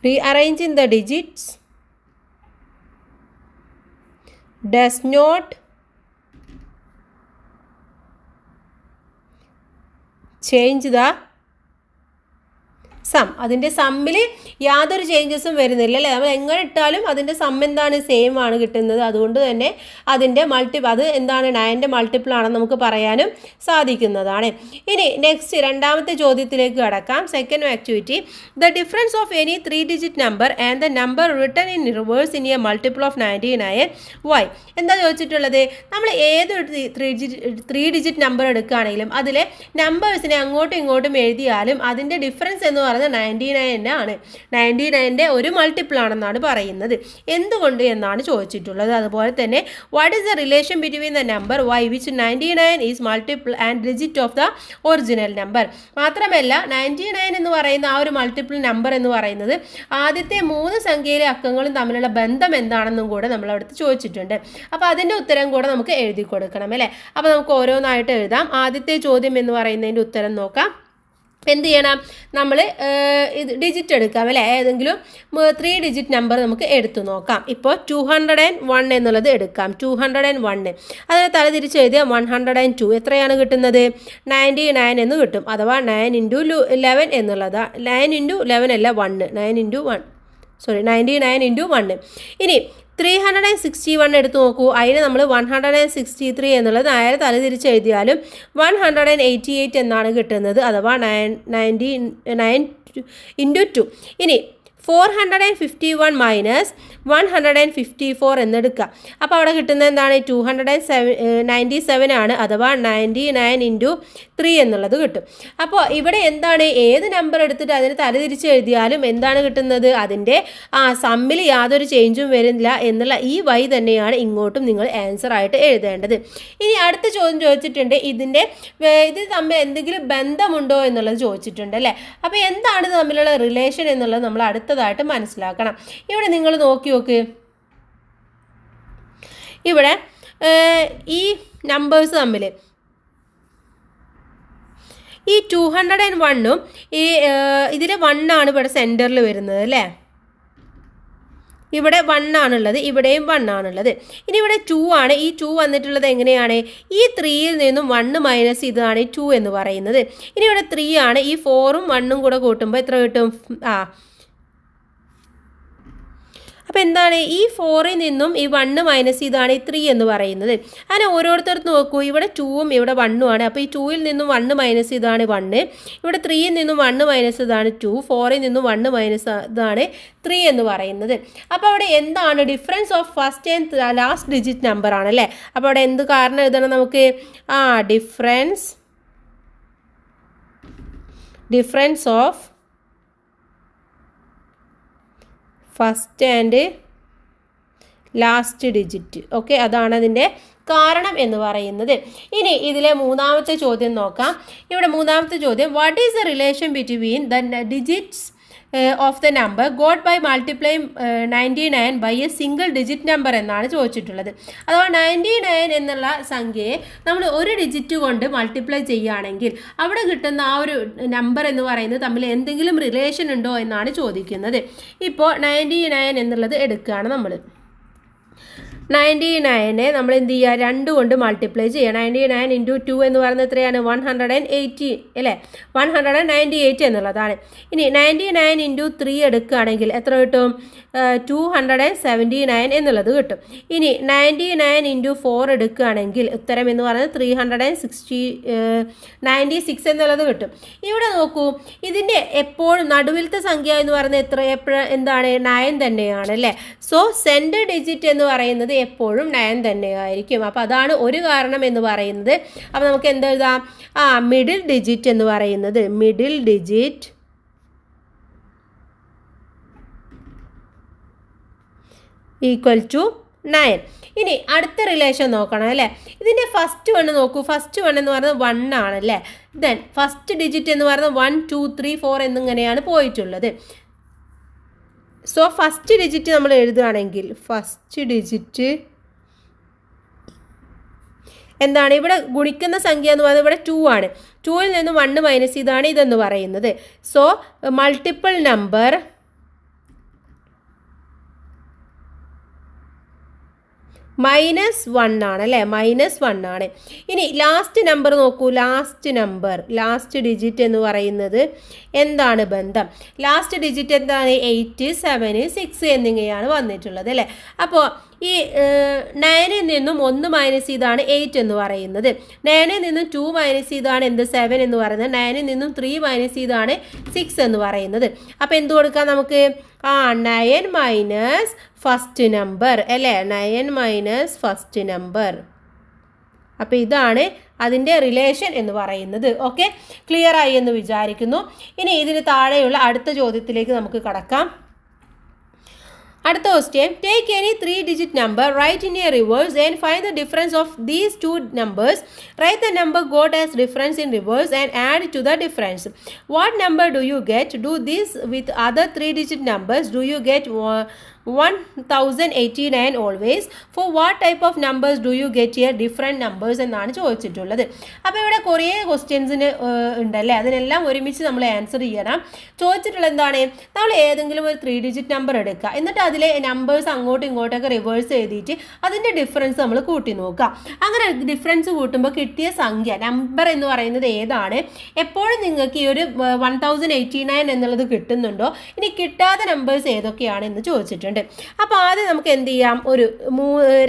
rearranging the digits does not change the sum. അതിൻ്റെ സമ്മിൽ യാതൊരു ചേഞ്ചസും വരുന്നില്ല അല്ലേ? നമ്മൾ എങ്ങനെ ഇട്ടാലും അതിൻ്റെ സം എന്താണ്, സെയിം ആണ് കിട്ടുന്നത്. അതുകൊണ്ട് തന്നെ അതിൻ്റെ അത് എന്താണ്, 9ൻ്റെ മൾട്ടിപ്പിൾ ആണെന്ന് നമുക്ക് പറയാനും സാധിക്കുന്നതാണ്. ഇനി നെക്സ്റ്റ് രണ്ടാമത്തെ ചോദ്യത്തിലേക്ക് കടക്കാം. Second activity, the difference of any 3 digit number and the number written in reverse in a multiple of 99. Why? എന്താ ചോദിച്ചിട്ടുള്ളത്, നമ്മൾ ഏതൊരു 3 ഡിജിറ്റ് നമ്പർ എടുക്കുകയാണെങ്കിലും അതിലെ നമ്പേഴ്സിനെ അങ്ങോട്ടും ഇങ്ങോട്ടും എഴുതിയാലും അതിൻ്റെ ഡിഫറൻസ് എന്ന് പറയുന്നത് 99 ആണ്. 99ൻ്റെ ഒരു മൾട്ടിപ്പിൾ ആണെന്നാണ് പറയുന്നത്. എന്തുകൊണ്ട് എന്നാണ് ചോദിച്ചിട്ടുള്ളത്. അതുപോലെ തന്നെ what is the relation between the number by which 99 is multiple and digit of the original number. മാത്രമല്ല 99 എന്ന് പറയുന്ന ആ ഒരു മൾട്ടിപ്പിൾ നമ്പർ എന്ന് പറയുന്നത് ആദ്യത്തെ 3 സംഖ്യയിലെ അക്കങ്ങളും തമ്മിലുള്ള ബന്ധം എന്താണെന്നും കൂടെ നമ്മൾ അവിടുത്തെ ചോദിച്ചിട്ടുണ്ട്. അപ്പോൾ അതിൻ്റെ ഉത്തരം കൂടെ നമുക്ക് എഴുതി കൊടുക്കണം അല്ലേ? അപ്പോൾ നമുക്ക് ഓരോന്നായിട്ട് എഴുതാം. ആദ്യത്തെ ചോദ്യം എന്ന് പറയുന്നതിൻ്റെ ഉത്തരം നോക്കാം. എന്ത് ചെയ്യണം, നമ്മൾ ഇത് ഡിജിറ്റ് എടുക്കാം അല്ലേ? ഏതെങ്കിലും 3 ഡിജിറ്റ് നമ്പർ നമുക്ക് എടുത്തു നോക്കാം. ഇപ്പോൾ 201 എന്നുള്ളത് എടുക്കാം. 201 അതിനെ തലതിരിച്ച് എഴുതിയാൽ 102 എത്രയാണ് കിട്ടുന്നത്, 99 എന്ന് കിട്ടും. അഥവാ 9 × 11 എന്നുള്ളത് 9 × 11 അല്ല 1, 99 × 1. ഇനി 361 എടുത്ത് നോക്കൂ. അതിന് നമ്മൾ 163 എന്നുള്ളത് നേരെ തലതിരിച്ച് എഴുതിയാലും 188 എന്നാണ് കിട്ടുന്നത്. അഥവാ 99 × 2. ഇനി 451 മൈനസ് 154 എന്നെടുക്കുക. അപ്പോൾ അവിടെ കിട്ടുന്നത് എന്താണ്, 297 ആണ്. അഥവാ 99 × 3 എന്നുള്ളത് കിട്ടും. അപ്പോൾ ഇവിടെ എന്താണ്, ഏത് നമ്പർ എടുത്തിട്ട് അതിന് തലതിരിച്ച് എഴുതിയാലും എന്താണ് കിട്ടുന്നത്, അതിൻ്റെ സമ്മിൽ യാതൊരു ചേഞ്ചും വരുന്നില്ല എന്നുള്ള ഈ വൈ തന്നെയാണ് ഇങ്ങോട്ടും നിങ്ങൾ ആൻസർ ആയിട്ട് എഴുതേണ്ടത്. ഇനി അടുത്ത ചോദ്യം ചോദിച്ചിട്ടുണ്ട്, ഇത് തമ്മിൽ എന്തെങ്കിലും ബന്ധമുണ്ടോ എന്നുള്ളത് ചോദിച്ചിട്ടുണ്ട് അല്ലേ? അപ്പോൾ എന്താണ് തമ്മിലുള്ള റിലേഷൻ എന്നുള്ളത് നമ്മൾ അടുത്തതായിട്ട് മനസ്സിലാക്കണം. ഇവിടെ നിങ്ങൾ നോക്കി നോക്ക്, ഇവിടെ ഈ നമ്പേഴ്സ് തമ്മിൽ ഈ 201ഉം ഇതിൽ 1 ആണ് ഇവിടെ സെൻറ്ററിൽ വരുന്നത് അല്ലേ? ഇവിടെ 1 ആണുള്ളത്, ഇവിടെയും 1 ആണുള്ളത്. ഇനി ഇവിടെ 2 ആണ്. ഈ 2 വന്നിട്ടുള്ളത് എങ്ങനെയാണ്, ഈ 3യിൽ നിന്നും 1 മൈനസ് ഇതാണ് 2 എന്ന് പറയുന്നത്. ഇനി ഇവിടെ 3 ആണ്. ഈ 4ഉം 1ഉം കൂടെ കൂട്ടുമ്പോൾ എത്ര കിട്ടും, അപ്പോൾ എന്താണ്, ഈ 4ൽ നിന്നും ഈ 1 മൈനസ് ഇതാണ് ഈ 3 എന്ന് പറയുന്നത്. അങ്ങനെ ഓരോരുത്തർക്ക് നോക്കൂ, ഇവിടെ 2ഉം ഇവിടെ 1ഉം ആണ്. അപ്പോൾ ഈ 2ൽ നിന്നും 1 മൈനസ് ഇതാണ് 1, ഇവിടെ 3യിൽ നിന്നും 1 മൈനസ് ഇതാണ് 2, 4ൽ നിന്നും 1 മൈനസ് ഇതാണ് 3 എന്ന് പറയുന്നത്. അപ്പോൾ അവിടെ എന്താണ്, difference of first and last digit number ആണല്ലേ? അപ്പോൾ അവിടെ എന്ത് കാരണം എഴുതണം നമുക്ക്, difference of first and last digit. Okay, അതാണ് അതിൻ്റെ കാരണം എന്ന് പറയുന്നത്. ഇനി ഇതിലെ മൂന്നാമത്തെ ചോദ്യം നോക്കാം. ഇവിടെ മൂന്നാമത്തെ ചോദ്യം, what is the relation between the digits of the number got by multiplying 99 by a single digit number എന്നാണ് ചോദിച്ചിട്ടുള്ളത്. അഥവാ 99 എന്നുള്ള സംഖ്യയെ നമ്മൾ ഒരു ഡിജിറ്റ് കൊണ്ട് മൾട്ടിപ്ലൈ ചെയ്യുകയാണെങ്കിൽ അവിടെ കിട്ടുന്ന ആ ഒരു നമ്പർ എന്ന് പറയുന്നത് തമ്മിൽ എന്തെങ്കിലും റിലേഷൻ ഉണ്ടോ എന്നാണ് ചോദിക്കുന്നത്. ഇപ്പോൾ 99 എന്നുള്ളത് എടുക്കുകയാണ് നമ്മൾ. 99 നമ്മൾ എന്ത് ചെയ്യുക, 2 കൊണ്ട് മൾട്ടിപ്ലൈ ചെയ്യുക. 99 ഇൻറ്റു 2 എന്ന് പറയുന്നത് എത്രയാണ്? 180 അല്ലേ, 198 എന്നുള്ളതാണ്. ഇനി 99 ഇൻറ്റു 3 എടുക്കുകയാണെങ്കിൽ എത്ര കിട്ടും? 279 എന്നുള്ളത് കിട്ടും. ഇനി 99 ഇൻറ്റു 4 എടുക്കുകയാണെങ്കിൽ ഉത്തരം എന്ന് പറയുന്നത് 396 എന്നുള്ളത് കിട്ടും. ഇവിടെ നോക്കൂ, ഇതിൻ്റെ എപ്പോഴും നടുവിലത്തെ സംഖ്യ എന്ന് പറയുന്നത് എന്താണ്? 9 തന്നെയാണ് അല്ലേ. സോ സെൻറ്റർ ഡിജിറ്റ് എന്ന് പറയുന്നത് എപ്പോഴും 9 തന്നെയായിരിക്കും. അപ്പോൾ അതാണ് ഒരു കാരണം എന്ന് പറയുന്നത്. അപ്പോൾ നമുക്ക് എന്തെഴുതാം? മിഡിൽ ഡിജിറ്റ് എന്ന് പറയുന്നത് മിഡിൽ ഡിജിറ്റ് ഈക്വൽ ടു 9. ഇനി അടുത്ത റിലേഷൻ നോക്കണം അല്ലേ. ഇതിൻ്റെ ഫസ്റ്റ് വൺ നോക്കൂ. ഫസ്റ്റ് വൺ എന്ന് പറയുന്നത് 1 ആണല്ലേ. ദെൻ ഫസ്റ്റ് ഡിജിറ്റ് എന്ന് പറയുന്നത് 1 2 3 4 എന്നിങ്ങനെയാണ് പോയിട്ടുള്ളത്. സോ ഫസ്റ്റ് ഡിജിറ്റ് നമ്മൾ എഴുതുകയാണെങ്കിൽ ഫസ്റ്റ് ഡിജിറ്റ് എന്താണ്? ഇവിടെ ഗുണിക്കുന്ന സംഖ്യ എന്ന് പറയുന്നത് ഇവിടെ 2 ആണ്. 2ൽ നിന്ന് 1 മൈനസ് ചെയ്താണ് ഇതെന്ന് പറയുന്നത്. സോ മൾട്ടിപ്പിൾ നമ്പർ -1 ആണ് അല്ലേ, -1 ആണ്. ഇനി ലാസ്റ്റ് നമ്പർ നോക്കൂ. ലാസ്റ്റ് ഡിജിറ്റ് എന്ന് പറയുന്നത് എന്താണ് ബന്ധം? ലാസ്റ്റ് ഡിജിറ്റ് എന്താണ്? 8 7 6 എന്നിങ്ങനെയാണ് വന്നിട്ടുള്ളത് അല്ലേ. അപ്പോൾ ഈ 9ൽ നിന്നും 1 മൈനസ് ചെയ്താണ് 8 എന്ന് പറയുന്നത്. 9ൽ നിന്നും 2 മൈനസ് ചെയ്താണ് 7 എന്ന് പറയുന്നത്. 9ൽ നിന്നും 3 മൈനസ് ചെയ്താണ് 6 എന്ന് പറയുന്നത്. അപ്പോൾ എന്ത് കൊടുക്കാം നമുക്ക്? 9 മൈനസ് ഫസ്റ്റ് നമ്പർ അല്ലേ, 9 മൈനസ് ഫസ്റ്റ് നമ്പർ. അപ്പോൾ ഇതാണ് അതിൻ്റെ റിലേഷൻ എന്ന് പറയുന്നത്. ഓക്കെ, ക്ലിയർ ആയി എന്ന് വിചാരിക്കുന്നു. ഇനി ഇതിന് താഴെയുള്ള അടുത്ത ചോദ്യത്തിലേക്ക് നമുക്ക് കടക്കാം. അടുത്ത question, take any 3-digit number, write in a reverse and find the difference of these two numbers. Write the number got as difference in reverse and add to the difference. What number do you get? Do this with other 3-digit numbers. Do you get 1089 always? For what type of numbers do you get here different numbers എന്നാണ് ചോദിച്ചിട്ടുള്ളത്. അപ്പോൾ ഇവിടെ കുറേ ക്വസ്റ്റ്യൻസിന് ഉണ്ടല്ലേ, അതിനെല്ലാം ഒരുമിച്ച് നമ്മൾ answer ചെയ്യണം. ചോദിച്ചിട്ടുള്ളത് എന്താണ്? നമ്മൾ ഏതെങ്കിലും ഒരു 3-digit നമ്പർ എടുക്കുക, എന്നിട്ട് അതിലെ നമ്പേഴ്സ് അങ്ങോട്ടും ഇങ്ങോട്ടൊക്കെ റിവേഴ്സ് ചെയ്തിട്ട് അതിൻ്റെ ഡിഫറൻസ് നമ്മൾ കൂട്ടി നോക്കുക. അങ്ങനെ ഡിഫറൻസ് കൂട്ടുമ്പോൾ കിട്ടിയ സംഖ്യ നമ്പർ എന്ന് പറയുന്നത് ഏതാണ്? എപ്പോഴും നിങ്ങൾക്ക് ഈ ഒരു 1089 എന്നുള്ളത് കിട്ടുന്നുണ്ടോ? ഇനി കിട്ടാത്ത നമ്പേഴ്സ് ഏതൊക്കെയാണ് എന്ന് ചോദിച്ചിട്ടുണ്ട്. അപ്പോൾ ആദ്യം നമുക്ക് എന്ത് ചെയ്യാം? ഒരു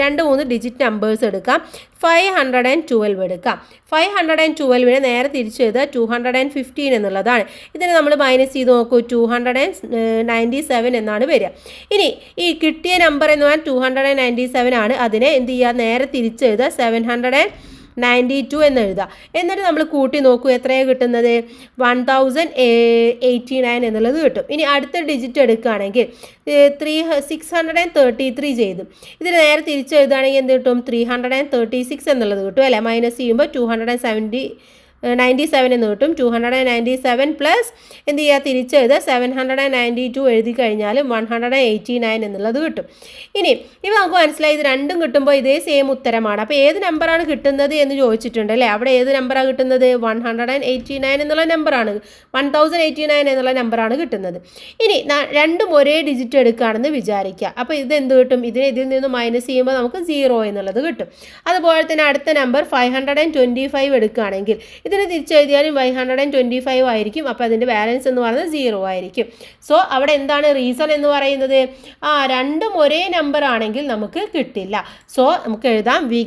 2-3 ഡിജിറ്റ് നമ്പേഴ്സ് എടുക്കാം. 512 എടുക്കാം. 512 നേരെ തിരിച്ച് എഴുതുക 215 എന്നുള്ളതാണ്. ഇതിന് നമ്മൾ മൈനസ് ചെയ്ത് നോക്കൂ, 297 എന്നാണ് വരിക. ഇനി ഈ കിട്ടിയ നമ്പർ എന്ന് പറഞ്ഞാൽ 297 ആണ്. അതിനെ എന്ത് ചെയ്യുക? നേരെ തിരിച്ച് എഴുതുക 792 എന്ന് എഴുതുക. എന്നിട്ട് നമ്മൾ കൂട്ടി നോക്കൂ, എത്രയാണ് കിട്ടുന്നത്? 1089 എന്നുള്ളത് കിട്ടും. ഇനി അടുത്ത ഡിജിറ്റ് എടുക്കുകയാണെങ്കിൽ 633 ചെയ്തു. ഇതിന് നേരെ തിരിച്ച് എഴുതുകയാണെങ്കിൽ എന്ത് കിട്ടും? 336 എന്നുള്ളത് കിട്ടും അല്ലേ. മൈനസ് ചെയ്യുമ്പോൾ 297 എന്ന് കിട്ടും. 297 പ്ലസ് എന്ത് ചെയ്യുക? തിരിച്ച് എഴുതുക 792 എഴുതി കഴിഞ്ഞാൽ 189 എന്നുള്ളത് കിട്ടും. ഇനി ഇപ്പോൾ നമുക്ക് മനസ്സിലായി, ഇത് രണ്ടും കിട്ടുമ്പോൾ ഇതേ സെയിം ഉത്തരമാണ്. അപ്പോൾ ഏത് നമ്പറാണ് കിട്ടുന്നത് എന്ന് ചോദിച്ചിട്ടുണ്ട് അല്ലേ. അവിടെ ഏത് നമ്പറാണ് കിട്ടുന്നത്? 189 എന്നുള്ള നമ്പറാണ്, 1089 എന്നുള്ള നമ്പറാണ് കിട്ടുന്നത്. ഇനി രണ്ടും ഒരേ ഡിജിറ്റ് എടുക്കുകയാണെന്ന് വിചാരിക്കുക. അപ്പോൾ ഇതെന്ത് കിട്ടും? ഇതിൽ നിന്ന് മൈനസ് ചെയ്യുമ്പോൾ നമുക്ക് 0 എന്നുള്ളത് കിട്ടും. അതുപോലെ തന്നെ അടുത്ത നമ്പർ 525 എടുക്കുകയാണെങ്കിൽ ഇതിന് തിരിച്ചെഴുതിയാലും 525 ആയിരിക്കും. അപ്പോൾ അതിൻ്റെ ബാലൻസ് എന്ന് പറയുന്നത് 0 ആയിരിക്കും. സോ അവിടെ എന്താണ് റീസൺ എന്ന് പറയുന്നത്? രണ്ടും ഒരേ നമ്പർ ആണെങ്കിൽ നമുക്ക് കിട്ടില്ല. സോ നമുക്ക് എഴുതാം we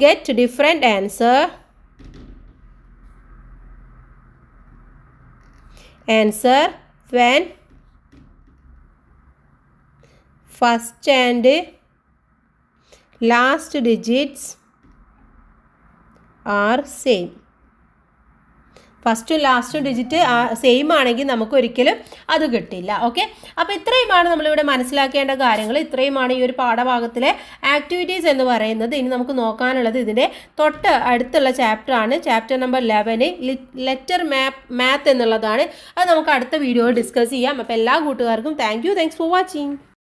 get different answer when first and last digits are same. ഫസ്റ്റും ലാസ്റ്റും ഡിജിറ്റ് സെയിം ആണെങ്കിൽ നമുക്ക് ഒരിക്കലും അത് കിട്ടില്ല. ഓക്കെ, അപ്പോൾ ഇത്രയുമാണ് നമ്മളിവിടെ മനസ്സിലാക്കേണ്ട കാര്യങ്ങൾ. ഇത്രയുമാണ് ഈ ഒരു പാഠഭാഗത്തിലെ ആക്ടിവിറ്റീസ് എന്ന് പറയുന്നത്. ഇനി നമുക്ക് നോക്കാനുള്ളത് ഇതിൻ്റെ തൊട്ട് അടുത്തുള്ള ചാപ്റ്ററാണ്, ചാപ്റ്റർ നമ്പർ 11 ലെറ്റർ മാത്ത് എന്നുള്ളതാണ്. അത് നമുക്ക് അടുത്ത വീഡിയോയിൽ ഡിസ്കസ് ചെയ്യാം. അപ്പോൾ എല്ലാ കൂട്ടുകാർക്കും താങ്ക്സ് ഫോർ വാച്ചിങ്.